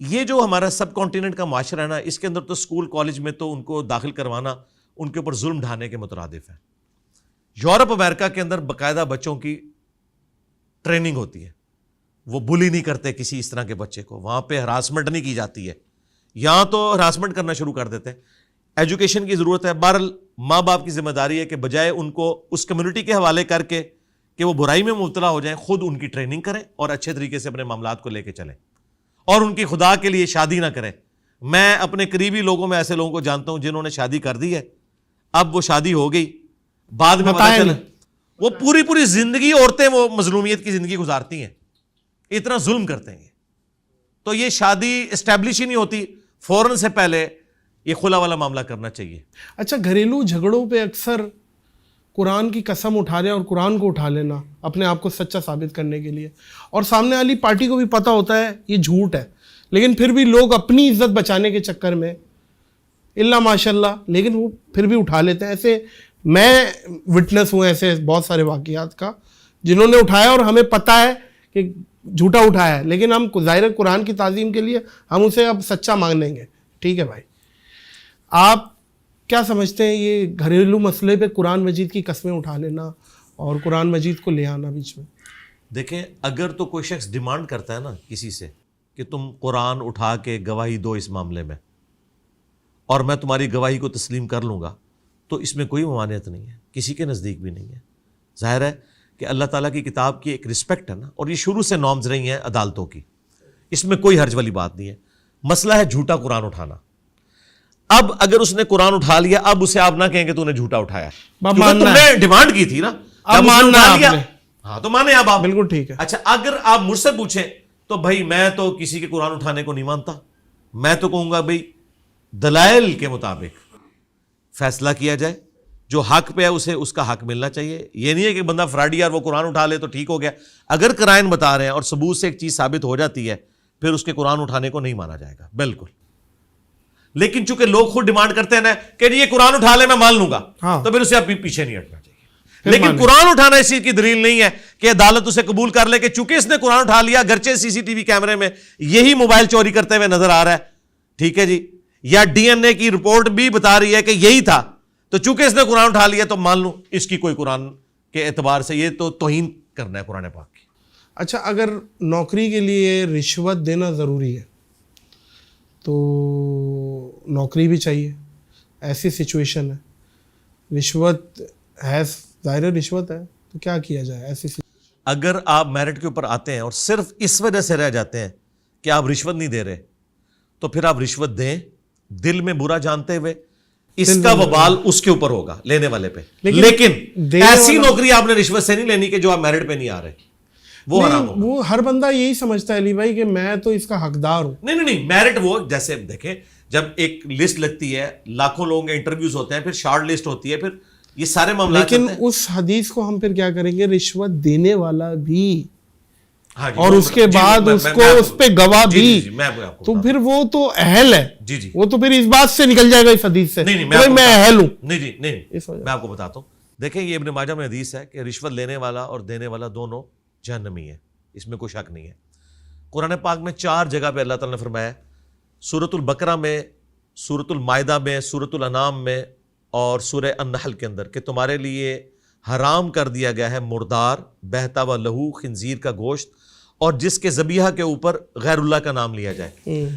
[SPEAKER 2] یہ جو ہمارا سب کانٹیننٹ کا معاشرہ ہے نا, اس کے اندر تو اسکول کالج میں تو ان کو داخل کروانا ان کے اوپر ظلم ڈھانے کے مترادف ہے. یورپ امریکہ کے اندر باقاعدہ بچوں کی ٹریننگ ہوتی ہے, وہ بلی نہیں کرتے کسی اس طرح کے بچے کو, وہاں پہ ہراسمنٹ نہیں کی جاتی ہے. یہاں تو ہراسمنٹ کرنا شروع کر دیتے ہیں. ایجوکیشن کی ضرورت ہے. بہرحال ماں باپ کی ذمہ داری ہے کہ بجائے ان کو اس کمیونٹی کے حوالے کر کے کہ وہ برائی میں مبتلا ہو جائیں, خود ان کی ٹریننگ کریں اور اچھے طریقے سے اپنے معاملات کو لے کے چلیں, اور ان کی خدا کے لیے شادی نہ کریں. میں اپنے قریبی لوگوں میں ایسے لوگوں کو جانتا ہوں جنہوں نے شادی کر دی ہے, اب وہ شادی ہو گئی, بعد میں پتہ چلا وہ پوری زندگی عورتیں وہ مظلومیت کی زندگی گزارتی ہیں, اتنا ظلم کرتے ہیں. تو یہ شادی اسٹیبلش ہی نہیں ہوتی, فوراً سے پہلے یہ خلا والا معاملہ کرنا چاہیے.
[SPEAKER 1] اچھا, گھریلو جھگڑوں پہ اکثر قرآن کی قسم اٹھا لیں اور قرآن کو اٹھا لینا اپنے آپ کو سچا ثابت کرنے کے لیے, اور سامنے والی پارٹی کو بھی پتہ ہوتا ہے یہ جھوٹ ہے, لیکن پھر بھی لوگ اپنی عزت بچانے کے چکر میں اللہ ماشاء اللہ لیکن وہ پھر بھی اٹھا لیتے ہیں. ایسے میں وٹنس ہوں ایسے بہت سارے واقعات کا جنہوں نے اٹھایا اور ہمیں پتہ ہے کہ جھوٹا اٹھایا ہے, لیکن ہم ظاہر قرآن کی تعظیم کے لیے ہم اسے اب سچا مان لیں گے. ٹھیک ہے بھائی, آپ کیا سمجھتے ہیں یہ گھریلو مسئلے پہ قرآن مجید کی قسمیں اٹھا لینا اور قرآن مجید کو لے آنا بیچ میں؟
[SPEAKER 2] دیکھیں, اگر تو کوئی شخص ڈیمانڈ کرتا ہے نا کسی سے کہ تم قرآن اٹھا کے گواہی دو اس معاملے میں اور میں تمہاری گواہی کو تسلیم کر لوں گا, تو اس میں کوئی ممانعت نہیں ہے, کسی کے نزدیک بھی نہیں ہے. ظاہر ہے کہ اللہ تعالیٰ کی کتاب کی ایک رسپیکٹ ہے نا, اور یہ شروع سے نارمز رہی ہیں عدالتوں کی, اس میں کوئی حرج والی بات نہیں ہے. مسئلہ ہے جھوٹا قرآن اٹھانا. اب اگر اس نے قرآن اٹھا لیا, اب اسے آپ نہ کہیں کہ تو نے جھوٹا اٹھایا, تم نے ڈیمانڈ کی تھی نا, اب ماننا ہے, ہاں تو مانے اب آپ.
[SPEAKER 1] بالکل ٹھیک ہے.
[SPEAKER 2] اچھا, اگر آپ مجھ سے پوچھیں تو بھائی میں تو کسی کے قرآن اٹھانے کو نہیں مانتا, میں تو کہوں گا بھائی دلائل کے مطابق فیصلہ کیا جائے, جو حق پہ ہے اسے اس کا حق ملنا چاہیے. یہ نہیں ہے کہ بندہ فراڈی اور وہ قرآن اٹھا لے تو ٹھیک ہو گیا. اگر قرائن بتا رہے ہیں اور ثبوت سے ایک چیز ثابت ہو جاتی ہے, پھر اس کے قرآن اٹھانے کو نہیں مانا جائے گا بالکل. لیکن چونکہ لوگ خود ڈیمانڈ کرتے ہیں نا کہ یہ قرآن اٹھا لے میں مان لوں گا, تو پھر اسے آپ پیچھے نہیں ہٹنا چاہیے. لیکن قرآن اٹھانا اس چیز کی دلیل نہیں ہے کہ عدالت اسے قبول کر لے کہ چونکہ اس نے قرآن اٹھا لیا, گرچہ سی سی ٹی وی کیمرے میں یہی موبائل چوری کرتے ہوئے نظر آ رہا ہے, ٹھیک ہے جی, یا ڈی این اے کی رپورٹ بھی بتا رہی ہے کہ یہی تھا, تو چونکہ اس نے قرآن اٹھا لیا تو مان لوں, اس کی کوئی قرآن کے اعتبار سے یہ تو توہین کرنا ہے قرآن پاک کی.
[SPEAKER 1] اچھا, اگر نوکری کے لیے رشوت دینا ضروری ہے تو نوکری بھی چاہیے, ایسی سچویشن ہے, رشوت ہے, ظاہر رشوت ہے, تو کیا کیا جائے ایسی
[SPEAKER 2] اگر آپ میرٹ کے اوپر آتے ہیں اور صرف اس وجہ سے رہ جاتے ہیں کہ آپ رشوت نہیں دے رہے, تو پھر آپ رشوت دیں دل میں برا جانتے ہوئے, اس کا وبال اس کے اوپر ہوگا لینے والے پہ. لیکن ایسی نوکری آپ نے رشوت سے نہیں لینی کہ جو آپ میرٹ پہ نہیں آ رہے, وہ حرام ہوگا.
[SPEAKER 1] وہ ہر بندہ یہی سمجھتا ہے علی بھائی کہ میں تو اس کا حقدار ہوں.
[SPEAKER 2] نہیں, میرٹ وہ جیسے دیکھیں جب ایک لسٹ لگتی ہے, لاکھوں لوگوں کے انٹرویوز ہوتے ہیں, پھر شارٹ لسٹ ہوتی ہے, پھر یہ سارے معاملات.
[SPEAKER 1] لیکن اس حدیث کو ہم پھر کیا کریں گے, رشوت دینے والا بھی اور اس کے بعد اس کو اس پہ گواہ بھی, تو پھر وہ تو اہل ہے, وہ تو پھر اس بات سے نکل جائے گا اس حدیث سے میں اہل ہوں.
[SPEAKER 2] نہیں, میں آپ کو بتاتا ہوں. دیکھیں یہ ابن ماجہ میں حدیث ہے کہ رشوت لینے والا اور دینے والا دونوں جہنمی ہے, اس میں کوئی شک نہیں ہے. قرآن پاک میں 4 جگہ پہ اللہ تعالیٰ نے فرمایا, سورۃ البقرہ میں, سورۃ المائدہ میں, سورۃ الانعام میں اور سورہ النحل کے اندر, کہ تمہارے لیے حرام کر دیا گیا ہے مردار, بہتا ہوا لہو, خنزیر کا گوشت, اور جس کے ذبیحہ کے اوپر غیر اللہ کا نام لیا جائے.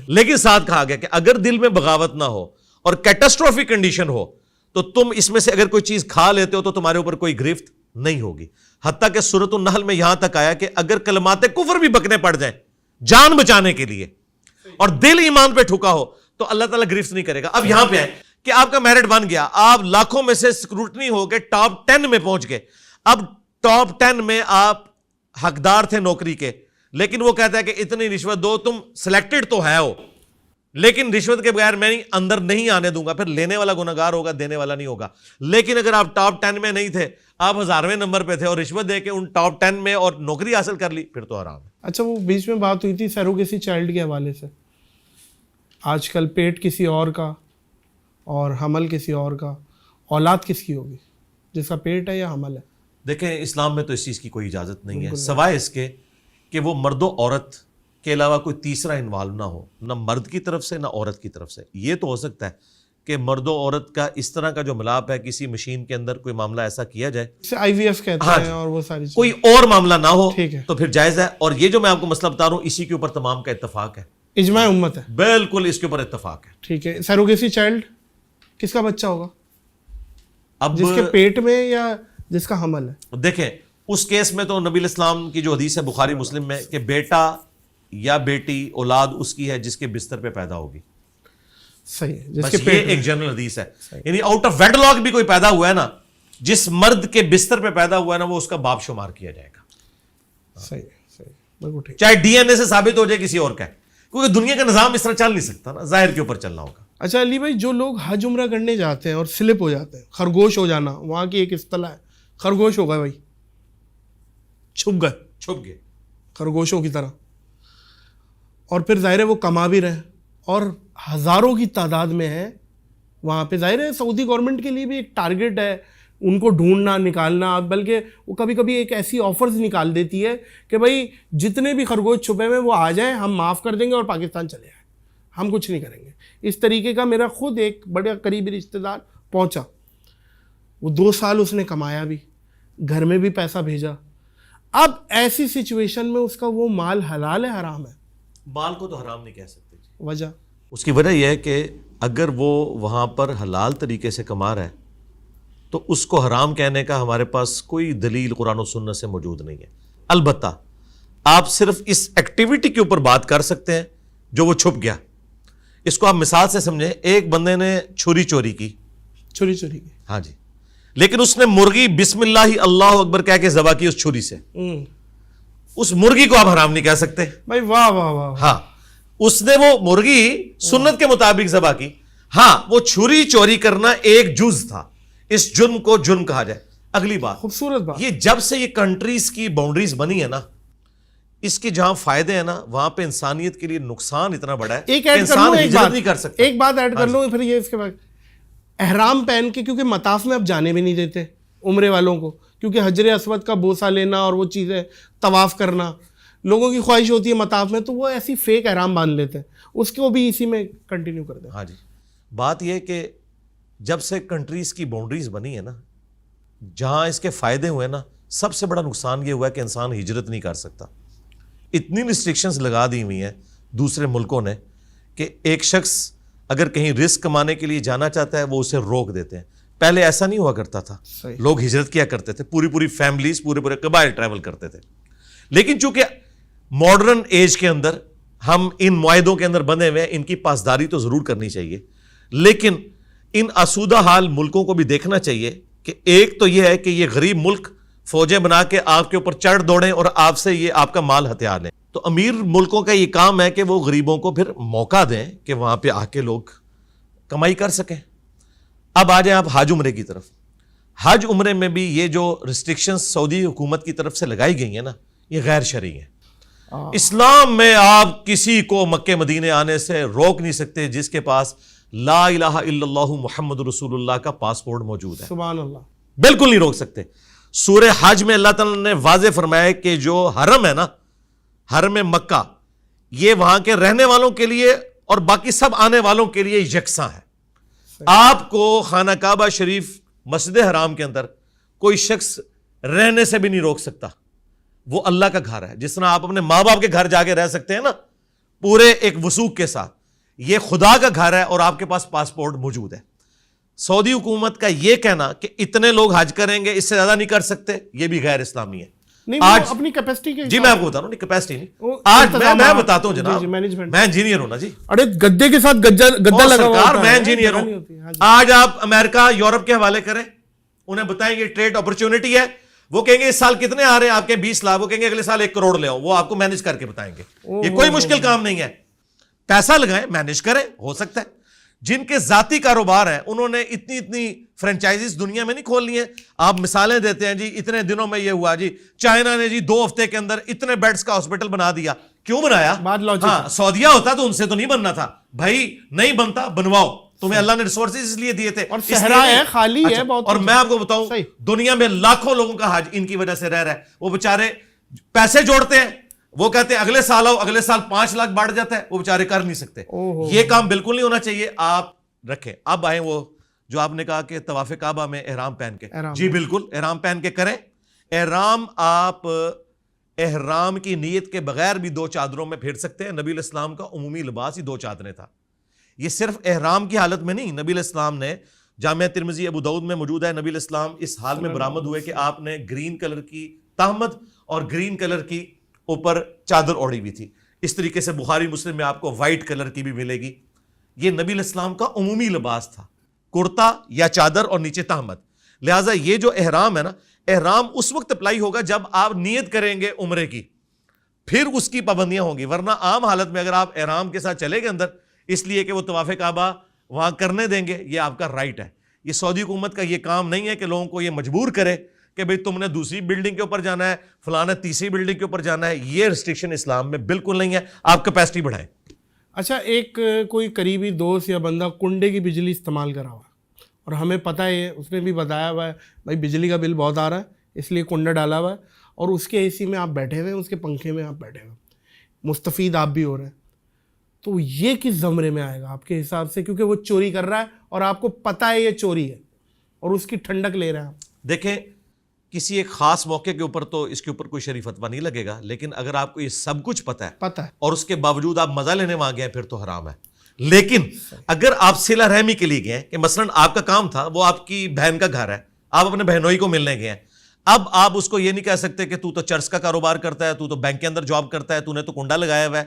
[SPEAKER 2] لیکن ساتھ کہا گیا کہ اگر دل میں بغاوت نہ ہو اور کیٹاسٹروفی کنڈیشن ہو تو تم اس میں سے اگر کوئی چیز کھا لیتے ہو تو تمہارے اوپر کوئی گرفت نہیں ہوگی. حتیٰ کہ سورۃ النحل میں یہاں تک آیا کہ اگر کلمات کفر بھی بکنے پڑ جائیں جان بچانے کے لیے اور دل ایمان پہ ٹھکا ہو تو اللہ تعالیٰ گرفت نہیں کرے گا. اب یہاں پہ آئے کہ آپ کا میرٹ بن گیا, آپ لاکھوں میں سے سکروٹنی ہو کے ٹاپ 10 میں پہنچ گئے. اب ٹاپ 10 میں آپ حقدار تھے نوکری کے, لیکن وہ کہتا ہے کہ اتنی رشوت دو, تم سلیکٹڈ تو ہے ہو لیکن رشوت کے بغیر میں اندر نہیں آنے دوں گا. پھر لینے والا گنہگار ہوگا, دینے والا نہیں ہوگا. لیکن اگر آپ ٹاپ 10 میں نہیں تھے, آپ 1000ویں نمبر پہ تھے اور رشوت دے کے ان ٹاپ 10 میں اور نوکری حاصل کر لی, پھر تو حرام ہے.
[SPEAKER 1] اچھا, وہ بیچ میں بات ہوئی تھی سیروگیسی چائلڈ کے حوالے سے, آج کل پیٹ کسی اور کا اور حمل کسی اور کا, اولاد کس کی ہوگی؟ جس کا پیٹ ہے یا حمل ہے.
[SPEAKER 2] دیکھیں اسلام میں تو اس چیز کی کوئی اجازت نہیں ہے سوائے اس کے کہ وہ مرد و عورت کے علاوہ کوئی تیسرا انوالو نہ ہو, نہ مرد کی طرف سے نہ عورت کی طرف سے. یہ تو ہو سکتا ہے کہ مرد و عورت کا اس طرح کا جو ملاپ ہے کسی مشین کے اندر کوئی معاملہ ایسا کیا جائے,
[SPEAKER 1] IVF کہتے ہیں اور وہ ساری
[SPEAKER 2] کوئی اور معاملہ نہ ہو
[SPEAKER 1] ٹھیک ہے
[SPEAKER 2] تو پھر جائز ہے. اور یہ جو میں آپ کو مسئلہ بتا رہا ہوں اسی کے اوپر تمام کا اتفاق ہے,
[SPEAKER 1] اجماع امت ہے.
[SPEAKER 2] بالکل اس کے اوپر اتفاق ہے.
[SPEAKER 1] ٹھیک ہے. سیروگیسی چائلڈ کس کا بچہ ہوگا؟
[SPEAKER 2] اب
[SPEAKER 1] جس کے پیٹ میں یا جس کا حمل ہے؟
[SPEAKER 2] دیکھیں اس کیس میں تو نبی الاسلام کی جو حدیث ہے بخاری مسلم میں کہ بیٹا یا بیٹی اولاد اس کی ہے جس کے بستر پہ پیدا ہوگی.
[SPEAKER 1] صحیح ہے, جس
[SPEAKER 2] بس
[SPEAKER 1] کے
[SPEAKER 2] یہ
[SPEAKER 1] پیٹ
[SPEAKER 2] ایک جنرل حدیث ہے. یعنی آؤٹ آف ویڈلاک بھی کوئی پیدا ہوا ہے نا, جس مرد کے بستر پہ پیدا ہوا ہے نا وہ اس کا باپ شمار کیا جائے گا.
[SPEAKER 1] صحیح صحیح بالکل ٹھیک.
[SPEAKER 2] چاہے DNA سے ثابت ہو جائے کسی اور کا ہے, کیونکہ دنیا کا نظام اس طرح چل نہیں سکتا نا, ظاہر کے اوپر چلنا ہوگا.
[SPEAKER 1] اچھا علی بھائی, جو لوگ حج عمرہ کرنے جاتے ہیں اور سلپ ہو جاتے ہیں, خرگوش ہو جانا وہاں کی ایک اصطلاح ہے, خرگوش ہو گئے بھائی, چھپ گئے خرگوشوں کی طرح, اور پھر ظاہر ہے وہ کما بھی رہے اور ہزاروں کی تعداد میں ہے وہاں پہ. ظاہر ہے سعودی گورنمنٹ کے لیے بھی ایک ٹارگٹ ہے ان کو ڈھونڈنا نکالنا, بلکہ وہ کبھی کبھی ایک ایسی آفرز نکال دیتی ہے کہ بھائی جتنے بھی خرگوش چھپے ہوئے وہ آ جائیں, ہم معاف کر دیں گے اور پاکستان چلے جائیں, ہم کچھ نہیں کریں گے. اس طریقے کا میرا خود ایک بڑے قریبی رشتہ دار پہنچا, وہ 2 سال اس نے کمایا بھی, گھر میں بھی پیسہ بھیجا. اب ایسی سچویشن میں اس کا وہ مال حلال ہے حرام ہے؟
[SPEAKER 2] مال کو تو حرام نہیں کہہ سکتے.
[SPEAKER 1] وجہ
[SPEAKER 2] اس کی وجہ یہ ہے کہ اگر وہ وہاں پر حلال طریقے سے کما رہا ہے تو اس کو حرام کہنے کا ہمارے پاس کوئی دلیل قرآن و سنت سے موجود نہیں ہے. البتہ آپ صرف اس ایکٹیویٹی کے اوپر بات کر سکتے ہیں جو وہ چھپ گیا. اس کو آپ مثال سے سمجھیں, ایک بندے نے چھری چوری کی, ہاں جی, لیکن اس نے مرغی بسم اللہ اللہ اکبر کہہ کے ذبح کی اس چھری سے, اس مرغی کو آپ حرام نہیں کہہ سکتے
[SPEAKER 1] بھائی. واہ واہ واہ.
[SPEAKER 2] ہاں اس نے وہ مرغی سنت کے مطابق ذبح کی, ہاں وہ چھری چوری کرنا ایک جز تھا, اس جرم کو جرم کہا جائے. اگلی بات,
[SPEAKER 1] خوبصورت بات,
[SPEAKER 2] یہ جب سے یہ کنٹریز کی باؤنڈریز بنی ہے نا, اس کی جہاں فائدے ہیں نا وہاں پہ انسانیت کے لیے نقصان اتنا بڑا ہے کہ انسان ہجرت نہیں کر سکتا.
[SPEAKER 1] ایک بات ایڈ کر لوں پھر یہ اس کے بعد, احرام پہن کے, کیونکہ مطاف میں اب جانے بھی نہیں دیتے عمرے والوں کو, کیونکہ حجر اسود کا بوسہ لینا اور وہ چیزیں طواف کرنا لوگوں کی خواہش ہوتی ہے مطاف میں, تو وہ ایسی فیک احرام باندھ لیتے ہیں, اس کو بھی اسی میں کنٹینیو کر دیں.
[SPEAKER 2] ہاں جی, بات یہ کہ جب سے کنٹریز کی باؤنڈریز بنی ہے نا, جہاں اس کے فائدے ہوئے نا, سب سے بڑا نقصان یہ ہوا ہے کہ انسان ہجرت نہیں کر سکتا. اتنی ریسٹرکشنز لگا دی ہوئی ہیں دوسرے ملکوں نے کہ ایک شخص اگر کہیں رزق کمانے کے لیے جانا چاہتا ہے وہ اسے روک دیتے ہیں. پہلے ایسا نہیں ہوا کرتا تھا, لوگ ہجرت کیا کرتے تھے, پوری فیملیز پورے قبائل ٹریول کرتے تھے. لیکن چونکہ ماڈرن ایج کے اندر ہم ان معاہدوں کے اندر بندھے ہوئے ہیں, ان کی پاسداری تو ضرور کرنی چاہیے, لیکن ان آسودہ حال ملکوں کو بھی دیکھنا چاہیے کہ ایک تو یہ ہے کہ یہ غریب ملک فوجیں بنا کے آپ کے اوپر چڑھ دوڑیں اور آپ سے یہ آپ کا مال ہتھیار لیں. تو امیر ملکوں کا یہ کام ہے کہ وہ غریبوں کو پھر موقع دیں کہ وہاں پہ آ کے لوگ کمائی کر سکیں. اب آ جائیں آپ حج عمرے کی طرف. حج عمرے میں بھی یہ جو ریسٹرکشنز سعودی حکومت کی طرف سے لگائی گئی ہیں نا, یہ غیر شرعی ہیں. اسلام میں آپ کسی کو مکہ مدینے آنے سے روک نہیں سکتے جس کے پاس لا الہ الا اللہ محمد رسول اللہ کا پاسپورٹ موجود ہے.
[SPEAKER 1] سبحان اللہ,
[SPEAKER 2] بالکل نہیں روک سکتے. سورہ حج میں اللہ تعالیٰ نے واضح فرمایا کہ جو حرم ہے نا, حرم مکہ, یہ وہاں کے رہنے والوں کے لیے اور باقی سب آنے والوں کے لیے یکساں ہے. آپ کو خانہ کعبہ شریف مسجد حرام کے اندر کوئی شخص رہنے سے بھی نہیں روک سکتا. وہ اللہ کا گھر ہے. جس طرح آپ اپنے ماں باپ کے گھر جا کے رہ سکتے ہیں نا پورے ایک وثوق کے ساتھ, یہ خدا کا گھر ہے اور آپ کے پاس پاسپورٹ موجود ہے. سعودی حکومت کا یہ کہنا کہ اتنے لوگ حج کریں گے اس سے زیادہ نہیں کر سکتے, یہ بھی غیر اسلامی ہے.
[SPEAKER 1] آج اپنی کیپیسٹی کے,
[SPEAKER 2] جی میں آپ کو بتا رہا ہوں, کیپیسٹی نہیں, آج میں بتاتا ہوں جناب, میں انجینئر ہوں نا جی.
[SPEAKER 1] ارے گدے کے ساتھ گدا لگا ہوا ہے,
[SPEAKER 2] میں انجینئر ہوں. آج آپ امریکہ یورپ کے حوالے کریں, انہیں بتائیں گے ٹریڈ اپرچونٹی ہے, وہ کہیں گے اس سال کتنے آ رہے ہیں آپ کے 20 لاکھ, وہ کہیں گے اگلے سال 1 کروڑ لے آؤ, وہ آپ کو مینج کر کے بتائیں گے. یہ کوئی مشکل کام نہیں ہے, پیسہ لگائیں مینج کریں, ہو سکتا ہے. جن کے ذاتی کاروبار ہیں انہوں نے اتنی فرنچائزز دنیا میں نہیں کھولنی ہیں. آپ مثالیں دیتے ہیں جی, اتنے دنوں میں یہ ہوا جی, چائنا نے جی 2 ہفتے کے اندر اتنے بیڈز کا ہاسپٹل بنا دیا. کیوں بنایا؟ ہاں, سعودیہ ہوتا تو ان سے تو نہیں بننا تھا بھائی, نہیں بنتا بنواؤ. تمہیں اللہ نے ریسورسز اس لیے دیے تھے
[SPEAKER 1] اور صحرا ہے، خالی ہے بہت.
[SPEAKER 2] اور میں آپ کو بتاؤں دنیا میں لاکھوں لوگوں کا حج ان کی وجہ سے رہ رہا ہے. وہ بیچارے پیسے جوڑتے ہیں, وہ کہتے ہیں اگلے سال آؤ, اگلے سال 5 لاکھ بڑھ جاتا ہے, وہ بیچارے کر نہیں سکتے. یہ کام بالکل نہیں ہونا چاہیے. آپ رکھیں. اب آئیں وہ جو آپ نے کہا کہ طواف کعبہ میں احرام پہن کے, جی بالکل احرام پہن کے کریں. احرام آپ احرام کی نیت کے بغیر بھی 2 چادروں میں پھیر سکتے ہیں. نبی علیہ السلام کا عمومی لباس ہی 2 چادریں تھا. یہ صرف احرام کی حالت میں نہیں, نبی علیہ السلام نے جامعہ ترمذی ابو داؤد میں موجود ہے, نبی علیہ السلام اس حال میں برآمد ہوئے کہ آپ نے گرین کلر کی تہمت اور گرین کلر کی اوپر چادر اوڑھی ہوئی تھی. اس طریقے سے بخاری مسلم میں آپ کو وائٹ کلر کی بھی ملے گی. یہ نبی علیہ السلام کا عمومی لباس تھا, کرتا یا چادر اور نیچے تہمت. لہٰذا یہ جو احرام ہے نا, احرام اس وقت اپلائی ہوگا جب آپ نیت کریں گے عمرے کی, پھر اس کی پابندیاں ہوں گی. ورنہ عام حالت میں اگر آپ احرام کے ساتھ چلے گئے اندر اس لیے کہ وہ طواف کعبہ وہاں کرنے دیں گے, یہ آپ کا رائٹ ہے. یہ سعودی حکومت کا یہ کام نہیں ہے کہ لوگوں کو یہ مجبور کرے کہ بھئی تم نے دوسری بلڈنگ کے اوپر جانا ہے, فلاں تیسری بلڈنگ کے اوپر جانا ہے. یہ ریسٹرکشن اسلام میں بالکل نہیں ہے. آپ کیپیسٹی بڑھائیں.
[SPEAKER 1] اچھا, ایک کوئی قریبی دوست یا بندہ کنڈے کی بجلی استعمال کرا ہوا اور ہمیں پتہ ہے, اس نے بھی بتایا ہوا ہے بھائی بجلی کا بل بہت آ رہا ہے اس لیے کنڈا ڈالا ہوا ہے, اور اس کے اے سی میں آپ بیٹھے ہوئے ہیں, اس کے پنکھے میں آپ بیٹھے ہوئے ہیں, مستفید آپ بھی ہو رہے ہیں. تو یہ کس زمرے میں آئے گا آپ کے حساب سے؟ کیونکہ وہ چوری کر رہا ہے اور آپ کو پتہ ہے یہ چوری ہے اور اس کی ٹھنڈک لے رہے ہیں آپ.
[SPEAKER 2] دیکھیں, کسی ایک خاص موقع کے اوپر تو اس کے اوپر کوئی شرعی فتویٰ نہیں لگے گا, لیکن اگر آپ کو یہ سب کچھ پتہ ہے اور اس کے باوجود آپ مزہ لینے وہاں گئے ہیں پھر تو حرام ہے. لیکن اگر آپ صلہ رحمی کے لیے گئے کہ مثلا آپ کا کام تھا, وہ آپ کی بہن کا گھر ہے, آپ اپنے بہنوئی کو ملنے گئے ہیں, اب آپ اس کو یہ نہیں کہہ سکتے کہ تو چرس کا کاروبار کرتا ہے, تو بینک کے اندر جاب کرتا ہے, تو نے تو کنڈا لگایا ہوا ہے.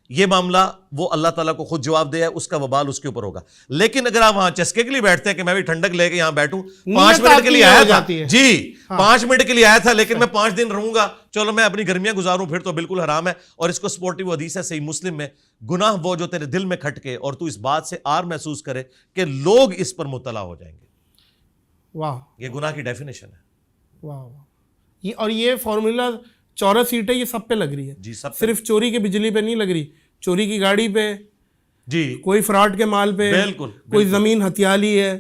[SPEAKER 2] یہ معاملہ وہ اللہ تعالیٰ کو خود جواب دیا ہے, اس کا وبال اس کے اوپر ہوگا. لیکن اگر آپ وہاں چسکے کے لیے بیٹھتے ہیں کہ میں بھی ٹھنڈک لے کے یہاں بیٹھوں, 5 منٹ کے لیے آیا تھا, جی 5 منٹ کے لیے آیا تھا, لیکن میں 5 دن رہوں گا, چلو میں اپنی گرمیاں گزاروں, پھر تو بالکل حرام ہے. اور اس کو سپورٹیو حدیث ہے صحیح مسلم میں, گناہ وہ جو تیرے دل میں کھٹکے اور تو اس بات سے آر محسوس کرے کہ لوگ اس پر مطلع ہو جائیں گے.
[SPEAKER 1] واہ,
[SPEAKER 2] یہ گناہ کی ڈیفینیشن ہے.
[SPEAKER 1] واہ واہ. یہ اور یہ فارمولا چورس سیٹیں یہ سب پہ لگ رہی ہے,
[SPEAKER 2] جی سب
[SPEAKER 1] صرف چوری کے بجلی پہ نہیں لگ رہی, چوری کی گاڑی پہ,
[SPEAKER 2] جی
[SPEAKER 1] کوئی فراڈ کے مال پہ,
[SPEAKER 2] بالکل
[SPEAKER 1] کوئی زمین ہتھیالی ہے,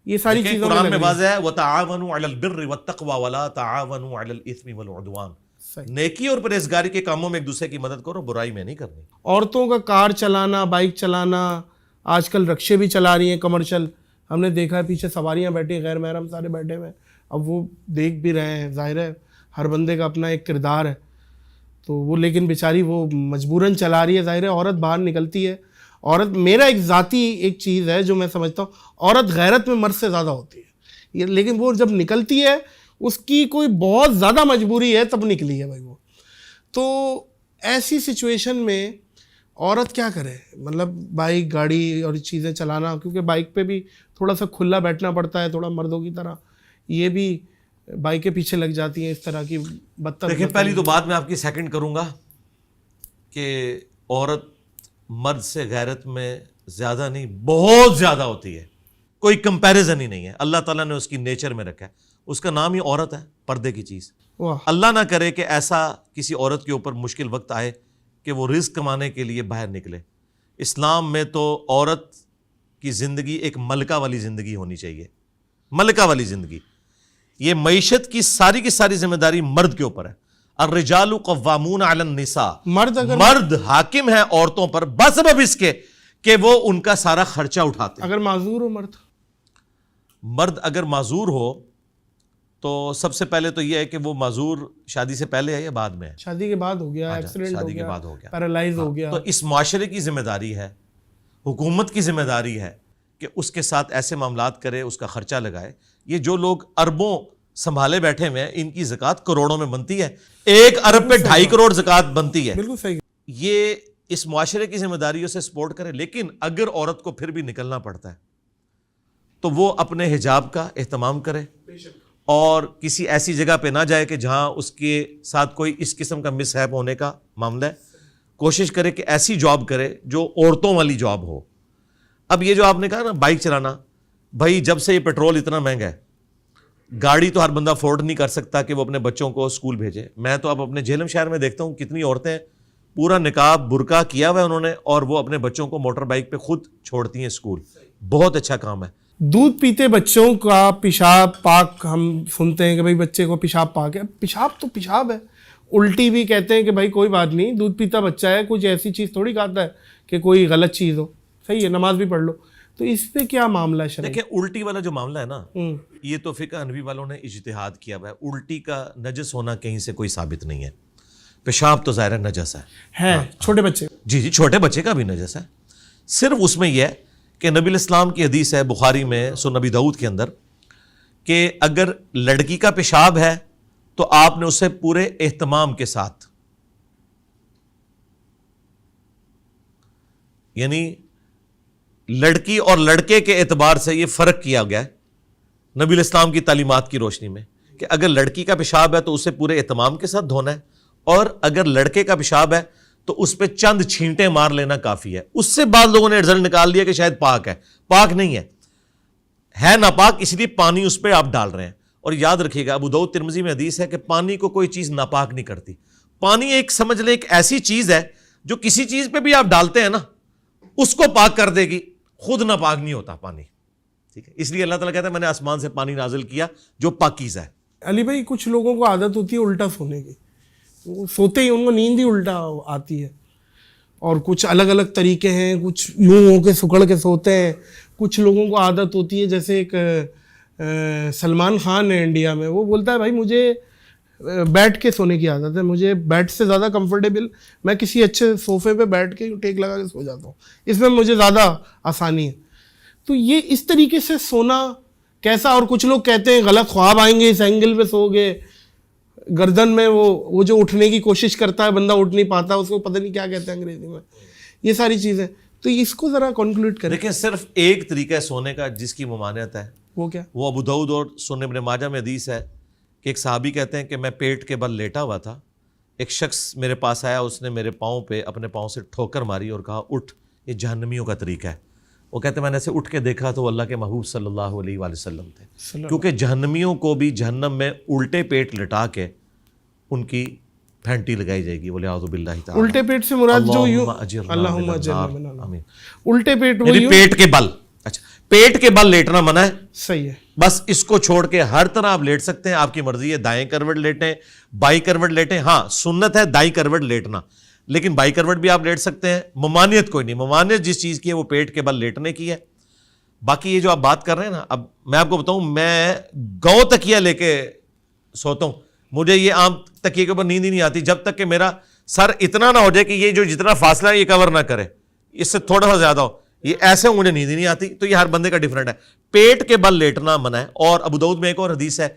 [SPEAKER 1] یہ ساری چیزوں
[SPEAKER 2] قرآن میں واضح ہے وَتَعَاوَنُوا عَلَى الْبِرِّ وَالتَّقْوَى وَلَا تَعَاوَنُوا عَلَى الْإِثْمِ وَالْعُدْوَانِ. نیکی اور پرہیزگاری کے کاموں میں ایک دوسرے کی مدد کرو, برائی میں نہیں کرنی.
[SPEAKER 1] عورتوں کا کار چلانا, بائک چلانا, آج کل رکشے بھی چلا رہی ہیں کمرشل, ہم نے دیکھا ہے پیچھے سواریاں بیٹھی, غیر محرم سارے بیٹھے ہوئے ہیں. اب وہ دیکھ بھی رہے ہیں, ظاہر ہے ہر بندے کا اپنا ایک کردار ہے, تو وہ لیکن بیچاری وہ مجبوراً چلا رہی ہے. ظاہر ہے عورت باہر نکلتی ہے, عورت, میرا ایک ذاتی ایک چیز ہے جو میں سمجھتا ہوں, عورت غیرت میں مرد سے زیادہ ہوتی ہے, لیکن وہ جب نکلتی ہے اس کی کوئی بہت زیادہ مجبوری ہے تب نکلی ہے بھائی وہ. تو ایسی سچویشن میں عورت کیا کرے؟ مطلب بائک گاڑی اور چیزیں چلانا, کیونکہ بائک پہ بھی تھوڑا سا کھلا بیٹھنا پڑتا ہے, تھوڑا مردوں کی طرح, یہ بھی بائک کے پیچھے لگ جاتی ہیں اس طرح کی بدتر.
[SPEAKER 2] دیکھیں, پہلی تو بات میں آپ کی سیکنڈ کروں گا کہ عورت مرد سے غیرت میں زیادہ نہیں, بہت زیادہ ہوتی ہے, کوئی کمپیریزن ہی نہیں ہے. اللہ تعالیٰ نے اس کی نیچر میں رکھا ہے, اس کا نام ہی عورت ہے, پردے کی چیز. اللہ نہ کرے کہ ایسا کسی عورت کے اوپر مشکل وقت آئے کہ وہ رزق کمانے کے لیے باہر نکلے. اسلام میں تو عورت کی زندگی ایک ملکہ والی زندگی ہونی چاہیے, ملکہ والی زندگی. یہ معیشت کی ساری ذمہ داری مرد کے اوپر ہے. الرجال قوامون علی النساء, مرد حاکم ہے عورتوں پر بسبب اس کے کہ وہ ان کا سارا خرچہ اٹھاتے ہیں.
[SPEAKER 1] اگر معذور ہو
[SPEAKER 2] مرد اگر معذور ہو تو سب سے پہلے تو یہ ہے کہ وہ معذور شادی سے پہلے ہے یا بعد میں ہے؟
[SPEAKER 1] شادی کے بعد ہو گیا, ایکسیڈنٹ
[SPEAKER 2] شادی کے بعد ہو گیا,
[SPEAKER 1] پیرالائز ہو گیا.
[SPEAKER 2] تو اس معاشرے کی ذمہ داری ہے, حکومت کی ذمہ داری ہے کہ اس کے ساتھ ایسے معاملات کرے, اس کا خرچہ لگائے. یہ جو لوگ اربوں سنبھالے بیٹھے ہوئے ہیں, ان کی زکوٰۃ کروڑوں میں بنتی ہے, 1 ارب پہ 2.5 کروڑ زکوٰۃ بنتی ہے.
[SPEAKER 1] بالکل صحیح.
[SPEAKER 2] یہ اس معاشرے کی ذمہ داریوں سے سپورٹ کرے. لیکن اگر عورت کو پھر بھی نکلنا پڑتا ہے تو وہ اپنے حجاب کا اہتمام کرے اور کسی ایسی جگہ پہ نہ جائے کہ جہاں اس کے ساتھ کوئی اس قسم کا مس ہیپ ہونے کا معاملہ ہے. کوشش کرے کہ ایسی جاب کرے جو عورتوں والی جاب ہو. اب یہ جو آپ نے کہا نا بائک چلانا, بھائی جب سے یہ پیٹرول اتنا مہنگا ہے, گاڑی تو ہر بندہ افورڈ نہیں کر سکتا کہ وہ اپنے بچوں کو اسکول بھیجے. میں تو اب اپنے جہلم شہر میں دیکھتا ہوں کتنی عورتیں پورا نقاب برقع کیا ہوا ہے انہوں نے, اور وہ اپنے بچوں کو موٹر بائک پہ خود چھوڑتی ہیں اسکول. بہت اچھا کام ہے.
[SPEAKER 1] دودھ پیتے بچوں کا پیشاب پاک ہم سنتے ہیں کہ بھائی بچے کو پیشاب پاک ہے. پیشاب تو پیشاب ہے. الٹی بھی کہتے ہیں کہ بھائی کوئی بات نہیں, دودھ پیتا بچہ ہے, کچھ ایسی چیز تھوڑی کھاتا ہے کہ کوئی غلط چیز ہو. صحیح ہے, نماز بھی پڑھ لو. تو اس پہ کیا معاملہ ہے شرعی؟
[SPEAKER 2] دیکھیں الٹی والا جو معاملہ ہے نا, یہ تو فقہ حنفی والوں نے اجتہاد کیا ہوا ہے. الٹی کا نجس ہونا کہیں سے کوئی ثابت نہیں ہے. پیشاب تو ظاہر ہے نجس ہے,
[SPEAKER 1] چھوٹے بچے.
[SPEAKER 2] جی چھوٹے بچے کا بھی نجس ہے. صرف اس میں یہ ہے کہ نبی الاسلام کی حدیث ہے بخاری میں سنن ابی داؤد کے اندر کہ اگر لڑکی کا پیشاب ہے تو آپ نے اسے پورے اہتمام کے ساتھ, یعنی لڑکی اور لڑکے کے اعتبار سے یہ فرق کیا گیا ہے نبی الاسلام کی تعلیمات کی روشنی میں کہ اگر لڑکی کا پیشاب ہے تو اسے پورے اہتمام کے ساتھ دھونا ہے, اور اگر لڑکے کا پیشاب ہے تو اس پہ چند چھینٹیں مار لینا کافی ہے. اس سے بعض لوگوں نے رزلٹ نکال دیا کہ شاید پاک ہے. پاک نہیں ہے ناپاک, اس لیے پانی اس پہ آپ ڈال رہے ہیں. اور یاد رکھیے گا ابو داؤد ترمذی میں حدیث ہے کہ پانی کو کوئی چیز ناپاک نہیں کرتی. پانی ایک سمجھ لیں ایک ایسی چیز ہے جو کسی چیز پہ بھی آپ ڈالتے ہیں نا اس کو پاک کر دے گی, خود ناپاک نہیں ہوتا پانی. ٹھیک ہے, اس لیے اللہ تعالیٰ کہتا ہے میں نے آسمان سے پانی نازل کیا جو پاکیزہ ہے.
[SPEAKER 1] علی بھائی کچھ لوگوں کو عادت ہوتی ہے الٹا سونے کی, وہ سوتے ہی ان کو نیند ہی الٹا آتی ہے, اور کچھ الگ الگ طریقے ہیں. کچھ یوں ہو کے سکڑ کے سوتے ہیں, کچھ لوگوں کو عادت ہوتی ہے. جیسے ایک سلمان خان ہے انڈیا میں, وہ بولتا ہے بھائی مجھے بیٹھ کے سونے کی عادت ہے, مجھے بیڈ سے زیادہ کمفرٹیبل, میں کسی اچھے صوفے پہ بیٹھ کے ٹیک لگا کے سو جاتا ہوں, اس میں مجھے زیادہ آسانی ہے. تو یہ اس طریقے سے سونا کیسا؟ اور کچھ لوگ کہتے ہیں غلط خواب آئیں گے اس اینگل پہ سو گے, گردن میں وہ جو اٹھنے کی کوشش کرتا ہے بندہ اٹھ نہیں پاتا, اس کو پتہ نہیں کیا کہتے ہیں انگریزی میں, یہ ساری چیزیں. تو اس کو ذرا کنکلوڈ کریں.
[SPEAKER 2] دیکھیں صرف ایک طریقہ ہے سونے کا جس کی ممانعت ہے,
[SPEAKER 1] وہ کیا؟
[SPEAKER 2] وہ ابو داؤد اور سنن ابن ماجہ میں حدیث ہے کہ ایک صحابی کہتے ہیں کہ میں پیٹ کے بل لیٹا ہوا تھا, ایک شخص میرے پاس آیا, اس نے میرے پاؤں پہ اپنے پاؤں سے ٹھوکر ماری اور کہا اٹھ, یہ جہنمیوں کا طریقہ ہے. وہ کہتے ہیں میں نے ایسے اٹھ کے دیکھا تو وہ اللہ کے محبوب صلی اللہ علیہ وآلہ وسلم تھے, کیونکہ جہنمیوں کو بھی جہنم میں الٹے پیٹ لٹا کے ان کی پھینٹی لگائی جائے گی. بولے اعوذ باللہ تعالی.
[SPEAKER 1] الٹے پیٹ سے مراد جو یوں, اللہم اجرنا من النار, الٹے پیٹ وہ یوں
[SPEAKER 2] پیٹ کے بل. اچھا پیٹ کے بل لیٹنا منع ہے,
[SPEAKER 1] صحیح ہے.
[SPEAKER 2] بس اس کو چھوڑ کے ہر طرح آپ لیٹ سکتے ہیں, آپ کی مرضی ہے. دائیں کروٹ لیٹیں, بائیں کروٹ لیٹیں. ہاں سنت ہے دائیں کروٹ لیٹنا, لیکن بائیں کروٹ بھی آپ لیٹ سکتے ہیں. ممانعت کوئی نہیں, ممانعت جس چیز کی ہے وہ پیٹ کے بل لیٹنے کی ہے. باقی یہ جو آپ بات کر رہے ہیں نا, اب میں آپ کو بتاؤں, میں گاؤں تکیہ لے کے سوتا ہوں, مجھے یہ عام تکیے کے اوپر نیند ہی نہیں آتی جب تک کہ میرا سر اتنا نہ ہو جائے کہ یہ جو جتنا فاصلہ ہے یہ کور نہ کرے, اس سے تھوڑا سا زیادہ ہو, یہ ایسے مجھے نیند ہی نہیں آتی. تو یہ ہر بندے کا ڈیفرنٹ ہے. پیٹ کے بل لیٹنا منع ہے. اور ابو داؤد میں ایک اور حدیث ہے,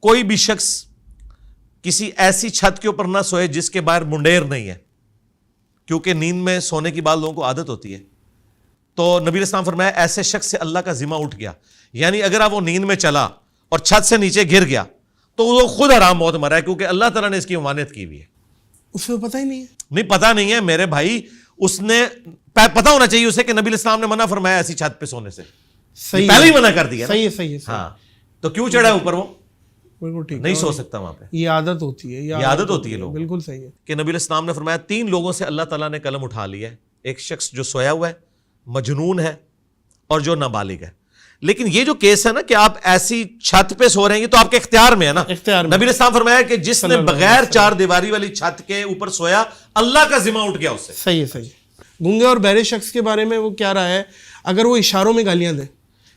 [SPEAKER 2] کوئی بھی شخص کسی ایسی چھت کے اوپر نہ سوئے جس کے باہر منڈیر نہیں ہے, کیونکہ نیند میں سونے کی بعض لوگوں کو عادت ہوتی ہے. تو نبی علیہ السلام فرمایا ایسے شخص سے اللہ کا ذمہ اٹھ گیا, یعنی اگر آپ وہ نیند میں چلا اور چھت سے نیچے گر گیا تو وہ خود حرام موت مرا ہے, کیونکہ اللہ تعالیٰ نے اس کی ممانعت کی ہوئی ہے.
[SPEAKER 1] اس کو پتہ ہی نہیں ہے.
[SPEAKER 2] نہیں پتہ نہیں ہے میرے بھائی, اس نے پتہ ہونا چاہیے اسے کہ نبی علیہ السلام نے منع فرمایا ایسی چھت پہ سونے سے,
[SPEAKER 1] صحیح
[SPEAKER 2] پہلے ہی منع کر دیا.
[SPEAKER 1] صحیح ہے, صحیح ہے.
[SPEAKER 2] ہاں تو کیوں چڑھا ہے اوپر, وہ
[SPEAKER 1] بالکل ٹھیک,
[SPEAKER 2] نہیں سو سکتا وہاں پہ.
[SPEAKER 1] یہ عادت ہوتی ہے,
[SPEAKER 2] یہ عادت ہوتی ہے لوگوں,
[SPEAKER 1] بالکل صحیح ہے.
[SPEAKER 2] کہ نبی علیہ السلام نے فرمایا 3 لوگوں سے اللہ تعالیٰ نے قلم اٹھا لیا ہے. ایک شخص جو سویا ہوا ہے, مجنون ہے, اور جو نابالغ ہے. لیکن یہ جو کیس ہے نا کہ آپ ایسی چھت پہ سو رہے ہیں, یہ تو آپ کے اختیار میں ہے نا.
[SPEAKER 1] اختیار میں.
[SPEAKER 2] نبی علیہ السلام فرمایا کہ جس نے بغیر 4 دیواری والی چھت کے اوپر سویا, اللہ کا ذمہ اٹھ گیا اس سے.
[SPEAKER 1] صحیح ہے, صحیح. گونگے اور بہرے شخص کے بارے میں وہ کیا رہا ہے؟ اگر وہ اشاروں میں گالیاں دیں,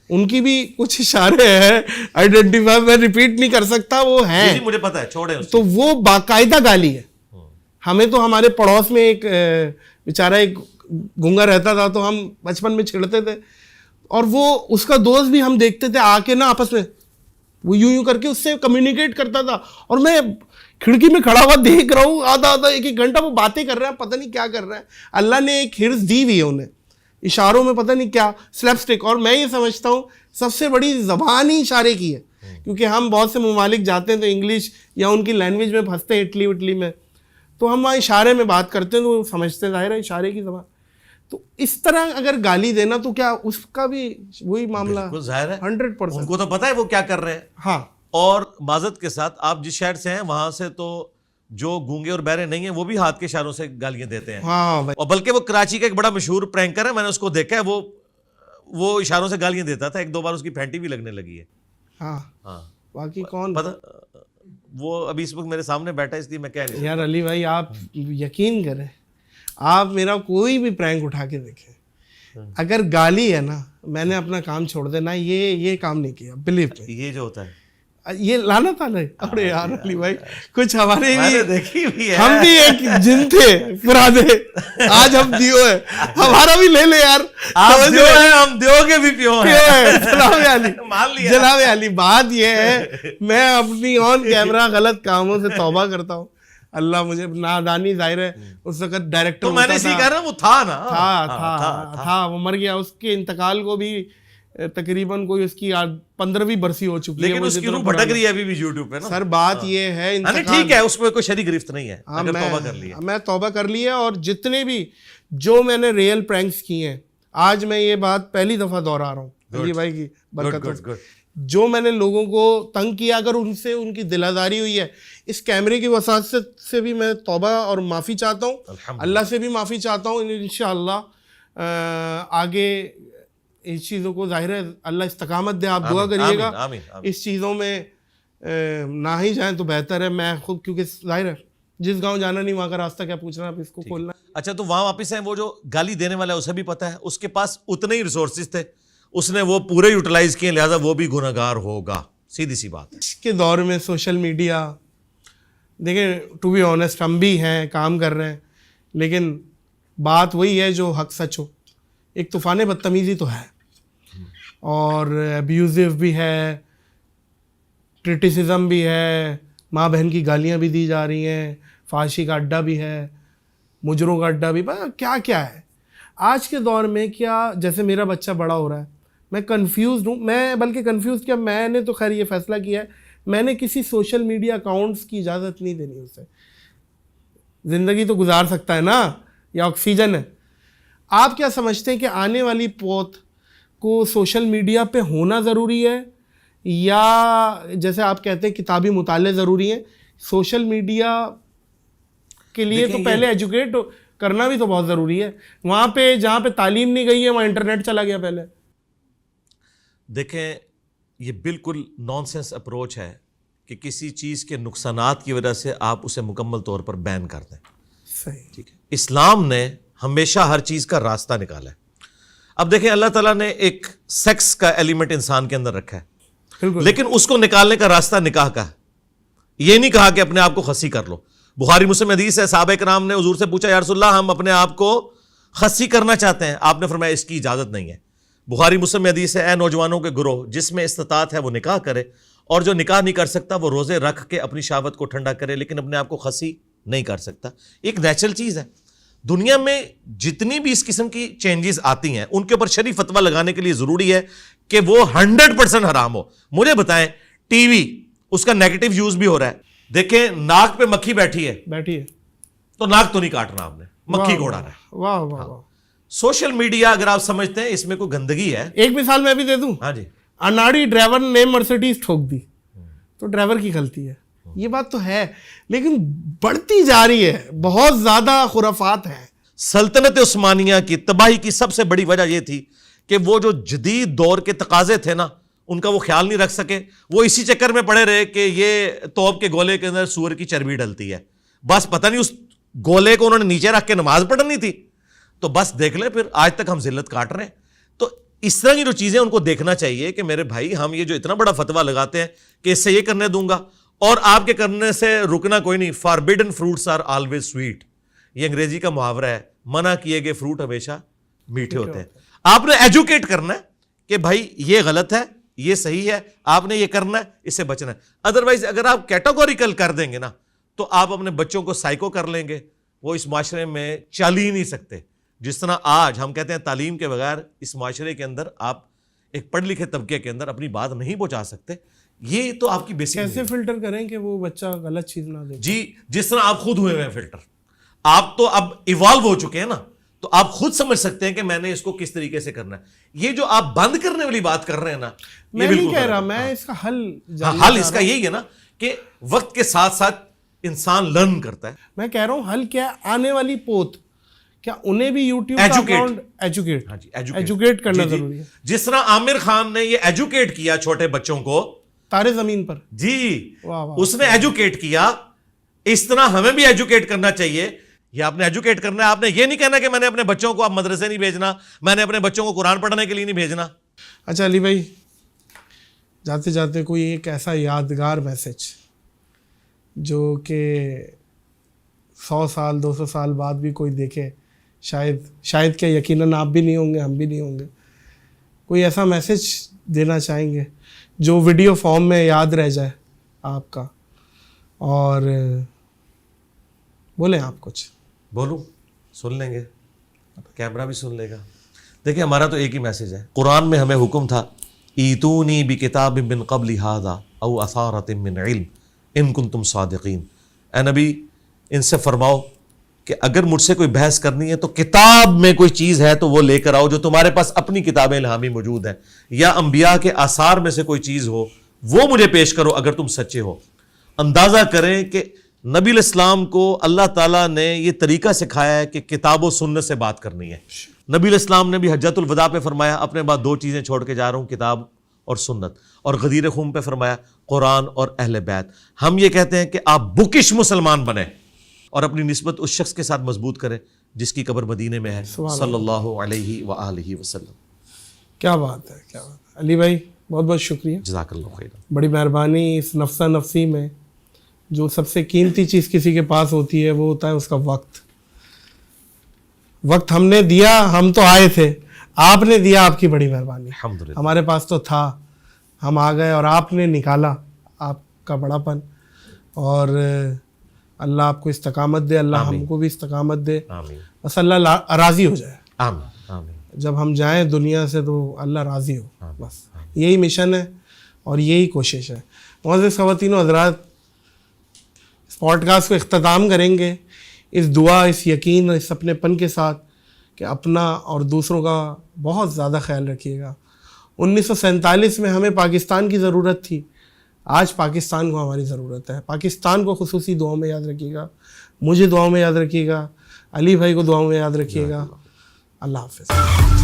[SPEAKER 1] ان کی بھی کچھ اشارے ہیں, آئیڈینٹیفائی میں ریپیٹ نہیں کر سکتا, وہ ہیں,
[SPEAKER 2] مجھے پتا ہے, چھوڑے.
[SPEAKER 1] تو وہ باقاعدہ گالی ہے. ہمیں تو ہمارے پڑوس میں ایک بیچارہ ایک گونگا رہتا تھا, تو ہم بچپن میں چھڑتے تھے, اور وہ اس کا دوست بھی ہم دیکھتے تھے آ کے نا آپس میں وہ یوں کر کے اس سے کمیونیکیٹ کرتا تھا, اور میں کھڑکی میں کھڑا ہوا دیکھ رہا ہوں آدھا ایک گھنٹہ وہ باتیں کر رہا ہے, پتہ نہیں کیا کر رہا ہے. اللہ نے ایک حرص دی ہوئی ہے انہیں اشاروں میں, پتہ نہیں کیا سلیپ اسٹک. اور میں یہ سمجھتا ہوں سب سے بڑی زبان ہی اشارے کی ہے, کیونکہ ہم بہت سے ممالک جاتے ہیں تو انگلش یا ان کی لینگویج میں پھنستے ہیں, اٹلی وٹلی میں, تو ہم وہاں اشارے میں بات کرتے ہیں تو وہ سمجھتے, ظاہر ہے اشارے کی زبان. تو اس طرح اگر گالی دینا تو کیا اس کا بھی وہی معاملہ؟
[SPEAKER 2] ظاہر ہے
[SPEAKER 1] 100%.
[SPEAKER 2] ان کو تو پتا ہے وہ کیا کر رہے ہیں.
[SPEAKER 1] ہاں.
[SPEAKER 2] اور معذرت کے ساتھ آپ جس شہر سے ہیں وہاں سے تو جو گونگے اور بہرے نہیں ہیں وہ بھی ہاتھ کے اشاروں سے گالیاں دیتے ہیں.
[SPEAKER 1] ہاں بھائی.
[SPEAKER 2] اور بلکہ وہ کراچی کا ایک بڑا مشہور پرینکر ہے, میں نے اس کو دیکھا ہے, وہ وہ اشاروں سے گالیاں دیتا تھا, ایک دو بار اس کی پھینٹی بھی لگنے لگی ہے.
[SPEAKER 1] ہاں
[SPEAKER 2] ہاں
[SPEAKER 1] باقی کون
[SPEAKER 2] پتہ, وہ ابھی اس وقت میرے سامنے بیٹھا ہے اس لیے میں کہہ نہیں سکتا.
[SPEAKER 1] یار علی بھائی آپ یقین کریں, آپ میرا کوئی بھی پرینک اٹھا کے دیکھیں, اگر گالی ہے نا, میں نے اپنا کام چھوڑ دینا, یہ کام نہیں کیا, بلیو میں.
[SPEAKER 2] یہ جو ہوتا ہے
[SPEAKER 1] یہ لعنت والا ہے. ارے یار علی بھائی کچھ ہمارے
[SPEAKER 2] میں نے
[SPEAKER 1] بھی,
[SPEAKER 2] دیکھی بھی ہے,
[SPEAKER 1] ہم بھی ایک جن تھے پرانے, آج ہم دیو ہے, ہمارا بھی لے لے یار.
[SPEAKER 2] آپ دیو ہیں, ہم دیو کے بھی پیو ہیں.
[SPEAKER 1] جناب علی,
[SPEAKER 2] مان لیا.
[SPEAKER 1] جناب علی, بات یہ ہے میں اپنی آن کیمرہ غلط کاموں سے توبہ کرتا ہوں. اللہ مجھے نادانی, ظاہر ہے اس وقت ڈائریکٹر
[SPEAKER 2] تو میں نے اسی کہا نا, وہ تھا نا,
[SPEAKER 1] تھا وہ مر گیا. اس کے انتقال کو بھی تقریباً کوئی اس کی 15ویں برسی ہو چکی ہے,
[SPEAKER 2] لیکن اس کی روح بھٹک رہی ہے ابھی بھی یوٹیوب پہ نا.
[SPEAKER 1] سر بات یہ ہے,
[SPEAKER 2] ٹھیک ہے, اس میں کوئی شری گرفت نہیں ہے, اگر توبہ کر لی ہے.
[SPEAKER 1] میں توبہ کر لی ہے, اور جتنے بھی جو میں نے ریئل پرینکس کیے ہیں, آج میں یہ بات پہلی دفعہ دوہرا رہا ہوں علی بھائی کی برکت, جو میں نے لوگوں کو تنگ کیا, اگر ان سے ان کی دل آزاری ہوئی ہے, اس کیمرے کی وساطت سے بھی میں توبہ اور معافی چاہتا ہوں, اللہ سے بھی معافی چاہتا ہوں. انشاءاللہ آگے اس چیزوں کو, ظاہر ہے اللہ استقامت دے, آپ دعا کریے گا اس چیزوں میں نہ ہی جائیں تو بہتر ہے. میں خود, کیونکہ ظاہر ہے جس گاؤں جانا نہیں وہاں کا راستہ کیا پوچھنا, آپ اس کو کھولنا.
[SPEAKER 2] اچھا تو وہاں واپس ہیں, وہ جو گالی دینے والا ہے اسے بھی پتا ہے, اس کے پاس اتنے ہی ریسورسز تھے, اس نے وہ پورے یوٹیلائز کیے, لہٰذا وہ بھی گنہگار ہوگا. سیدھی سی بات.
[SPEAKER 1] اس کے دور میں سوشل میڈیا, دیکھیں ٹو بی آنیسٹ ہم بھی ہیں, کام کر رہے ہیں, لیکن بات وہی ہے جو حق سچ ہو. ایک طوفان بدتمیزی تو ہے, اور ابیوزو بھی ہے, کرٹیسزم بھی ہے, ماں بہن کی گالیاں بھی دی جا رہی ہیں, فحاشی کا اڈا بھی ہے, مجروں کا اڈا بھی, کیا کیا ہے آج کے دور میں. کیا جیسے میرا بچہ بڑا ہو رہا ہے, میں کنفیوزڈ ہوں. میں بلکہ کنفیوز کیا, میں نے تو خیر یہ فیصلہ کیا ہے, میں نے کسی سوشل میڈیا اکاؤنٹس کی اجازت نہیں دینی اسے. زندگی تو گزار سکتا ہے نا, یا آکسیجن ہے. آپ کیا سمجھتے ہیں کہ آنے والی پوت کو سوشل میڈیا پہ ہونا ضروری ہے, یا جیسے آپ کہتے ہیں کتابی مطالعے ضروری ہیں؟ سوشل میڈیا کے لیے تو پہلے ایجوکیٹ کرنا بھی تو بہت ضروری ہے. وہاں پہ جہاں پہ تعلیم نہیں گئی ہے وہاں انٹرنیٹ چلا گیا پہلے.
[SPEAKER 2] دیکھیں یہ بالکل نان سینس اپروچ ہے کہ کسی چیز کے نقصانات کی وجہ سے آپ اسے مکمل طور پر بین کر دیں.
[SPEAKER 1] صحیح,
[SPEAKER 2] ٹھیک ہے. اسلام نے ہمیشہ ہر چیز کا راستہ نکالا ہے. اب دیکھیں اللہ تعالیٰ نے ایک سیکس کا ایلیمنٹ انسان کے اندر رکھا ہے, لیکن اس کو نکالنے کا راستہ نکاح کا ہے. یہ نہیں کہا کہ اپنے آپ کو خسی کر لو. بخاری مسلم حدیث ہے, صحابہ کرام نے حضور سے پوچھا یا رسول اللہ ہم اپنے آپ کو خسی کرنا چاہتے ہیں, آپ نے فرمایا اس کی اجازت نہیں ہے. بخاری مسلم حدیث ہے, اے نوجوانوں کے گروہ, جس میں استطاعت ہے وہ نکاح کرے, اور جو نکاح نہیں کر سکتا وہ روزے رکھ کے اپنی شہوت کو ٹھنڈا کرے, لیکن اپنے آپ کو خسی نہیں کر سکتا. ایک نیچرل چیز ہے. دنیا میں جتنی بھی اس قسم کی چینجز آتی ہیں ان کے اوپر شرعی فتویٰ لگانے کے لیے ضروری ہے کہ وہ 100% حرام ہو. مجھے بتائیں ٹی وی, اس کا نیگیٹو یوز بھی ہو رہا ہے. دیکھیں ناک پہ مکھی بیٹھی ہے تو ناک تو نہیں کاٹنا آپ نے, مکھی کو اڑا رہا ہے.
[SPEAKER 1] واہ واہ واہ.
[SPEAKER 2] سوشل میڈیا اگر آپ سمجھتے ہیں اس میں کوئی گندگی ہے,
[SPEAKER 1] ایک مثال میں بھی دے دوں.
[SPEAKER 2] ہاں جی,
[SPEAKER 1] اناڑی ڈرائیور نے مرسیڈیز ٹھوک دی تو ڈرائیور کی غلطی ہے, یہ بات تو ہے, لیکن بڑھتی جا رہی ہے, بہت زیادہ خرافات ہیں.
[SPEAKER 2] سلطنت عثمانیہ کی تباہی کی سب سے بڑی وجہ یہ تھی کہ وہ جو جدید دور کے تقاضے تھے نا ان کا وہ خیال نہیں رکھ سکے. وہ اسی چکر میں پڑے رہے کہ یہ توپ کے گولے کے اندر سور کی چربی ڈلتی ہے, بس پتہ نہیں اس گولے کو انہوں نے نیچے رکھ کے نماز پڑھنی تھی, تو بس دیکھ لیں پھر آج تک ہم ذلت کاٹ رہے ہیں. تو اس طرح کی جو چیزیں ان کو دیکھنا چاہیے کہ میرے بھائی ہم یہ جو اتنا بڑا فتویٰ لگاتے ہیں کہ اس سے یہ کرنے دوں گا اور آپ کے کرنے سے رکنا کوئی نہیں. Forbidden fruits are always sweet, یہ انگریزی کا محاورہ ہے, منع کیے گئے فروٹ ہمیشہ میٹھے ہوتے ہیں. آپ نے ایجوکیٹ کرنا ہے کہ بھائی یہ غلط ہے, یہ صحیح ہے, آپ نے یہ کرنا ہے, اس سے بچنا ہے. ادروائز اگر آپ کیٹاگوریکل کر دیں گے نا تو آپ اپنے بچوں کو سائیکو کر لیں گے, وہ اس معاشرے میں چل ہی نہیں سکتے. جس طرح آج ہم کہتے ہیں تعلیم کے بغیر اس معاشرے کے اندر آپ ایک پڑھ لکھے طبقے کے اندر اپنی بات نہیں پہنچا سکتے. یہ تو آپ کی بیسک.
[SPEAKER 1] کیسے فلٹر کریں کہ وہ بچہ غلط چیز نہ دے؟
[SPEAKER 2] جی جس طرح آپ خود ہوئے ہیں فلٹر, آپ تو اب ایوالو ہو چکے ہیں نا, تو آپ خود سمجھ سکتے ہیں کہ میں نے اس کو کس طریقے سے کرنا ہے. یہ جو آپ بند کرنے والی بات کر رہے ہیں نا,
[SPEAKER 1] میں نہیں کہہ رہا, میں اس کا
[SPEAKER 2] حل اس کا یہی ہے نا کہ وقت کے ساتھ ساتھ انسان لرن کرتا ہے.
[SPEAKER 1] میں کہہ رہا ہوں حل کیا, آنے والی پوت کیا انہیں بھی یوٹیوب کا اکاؤنٹ ایجوکیٹ کرنا ضروری ہے؟
[SPEAKER 2] جس طرح عامر خان نے یہ ایجوکیٹ کیا چھوٹے بچوں کو
[SPEAKER 1] تارے زمین پر،
[SPEAKER 2] جی اس نے ایجوکیٹ کیا، اس طرح ہمیں بھی ایجوکیٹ کرنا چاہیے. یہ آپ نے ایجوکیٹ کرنا ہے. آپ نے یہ نہیں کہنا کہ میں نے اپنے بچوں کو اب مدرسے نہیں بھیجنا، میں نے اپنے بچوں کو قرآن پڑھنے کے لیے نہیں بھیجنا.
[SPEAKER 1] اچھا علی بھائی، جاتے جاتے کوئی ایک ایسا یادگار میسج جو کہ 100 سال 200 سال بعد بھی کوئی دیکھے، شاید کیا یقیناً آپ بھی نہیں ہوں گے، ہم بھی نہیں ہوں گے، کوئی ایسا میسج دینا چاہیں گے جو ویڈیو فارم میں یاد رہ جائے آپ کا؟ اور بولیں آپ کچھ.
[SPEAKER 2] بولوں؟ سن لیں گے، کیمرہ بھی سن لے گا. دیکھیں ہمارا تو ایک ہی میسج ہے. قرآن میں ہمیں حکم تھا ایتونی بکتاب من قبل ھذا او اثارۃ من علم ان کنتم صادقین. اے نبی ان سے فرماؤ کہ اگر مجھ سے کوئی بحث کرنی ہے تو کتاب میں کوئی چیز ہے تو وہ لے کر آؤ، جو تمہارے پاس اپنی کتاب الہامی موجود ہے، یا انبیاء کے آثار میں سے کوئی چیز ہو وہ مجھے پیش کرو اگر تم سچے ہو. اندازہ کریں کہ نبی الاسلام کو اللہ تعالیٰ نے یہ طریقہ سکھایا ہے کہ کتاب و سنت سے بات کرنی ہے. نبی الاسلام نے بھی حجۃ الوداع پہ فرمایا اپنے بعد 2 چیزیں چھوڑ کے جا رہا ہوں، کتاب اور سنت. اور غدیر خم پہ فرمایا قرآن اور اہل بیت. ہم یہ کہتے ہیں کہ آپ بکش مسلمان بنیں اور اپنی نسبت اس شخص کے ساتھ مضبوط کریں جس کی قبر مدینے میں ہے، صلی اللہ علیہ وآلہ وسلم.
[SPEAKER 1] کیا بات ہے، کیا بات ہے. علی بھائی بہت بہت شکریہ،
[SPEAKER 2] جزاک اللہ خیر.
[SPEAKER 1] بڑی مہربانی. اس نفسہ نفسی میں جو سب سے قیمتی چیز کسی کے پاس ہوتی ہے وہ ہوتا ہے اس کا وقت. وقت ہم نے دیا، ہم تو آئے تھے، آپ نے دیا، آپ کی بڑی مہربانی.
[SPEAKER 2] الحمدللہ
[SPEAKER 1] ہمارے پاس تو تھا، ہم آ گئے اور آپ نے نکالا، آپ کا بڑا پن. اور اللہ آپ کو استقامت دے، اللہ ہم کو بھی استقامت دے،
[SPEAKER 2] آمین
[SPEAKER 1] بس اللہ راضی ہو جائے.
[SPEAKER 2] آمین آمین.
[SPEAKER 1] جب ہم جائیں دنیا سے تو اللہ راضی ہو، بس یہی مشن ہے اور یہی کوشش ہے. معزز خواتین و حضرات، اس پوڈ کاسٹ کو اختتام کریں گے اس دعا، اس یقین، اس اپنے پن کے ساتھ کہ اپنا اور دوسروں کا بہت زیادہ خیال رکھیے گا. 1947 میں ہمیں پاکستان کی ضرورت تھی، آج پاکستان کو ہماری ضرورت ہے. پاکستان کو خصوصی دعاؤں میں یاد رکھیے گا، مجھے دعاؤں میں یاد رکھیے گا، علی بھائی کو دعاؤں میں یاد رکھیے گا. اللہ حافظ.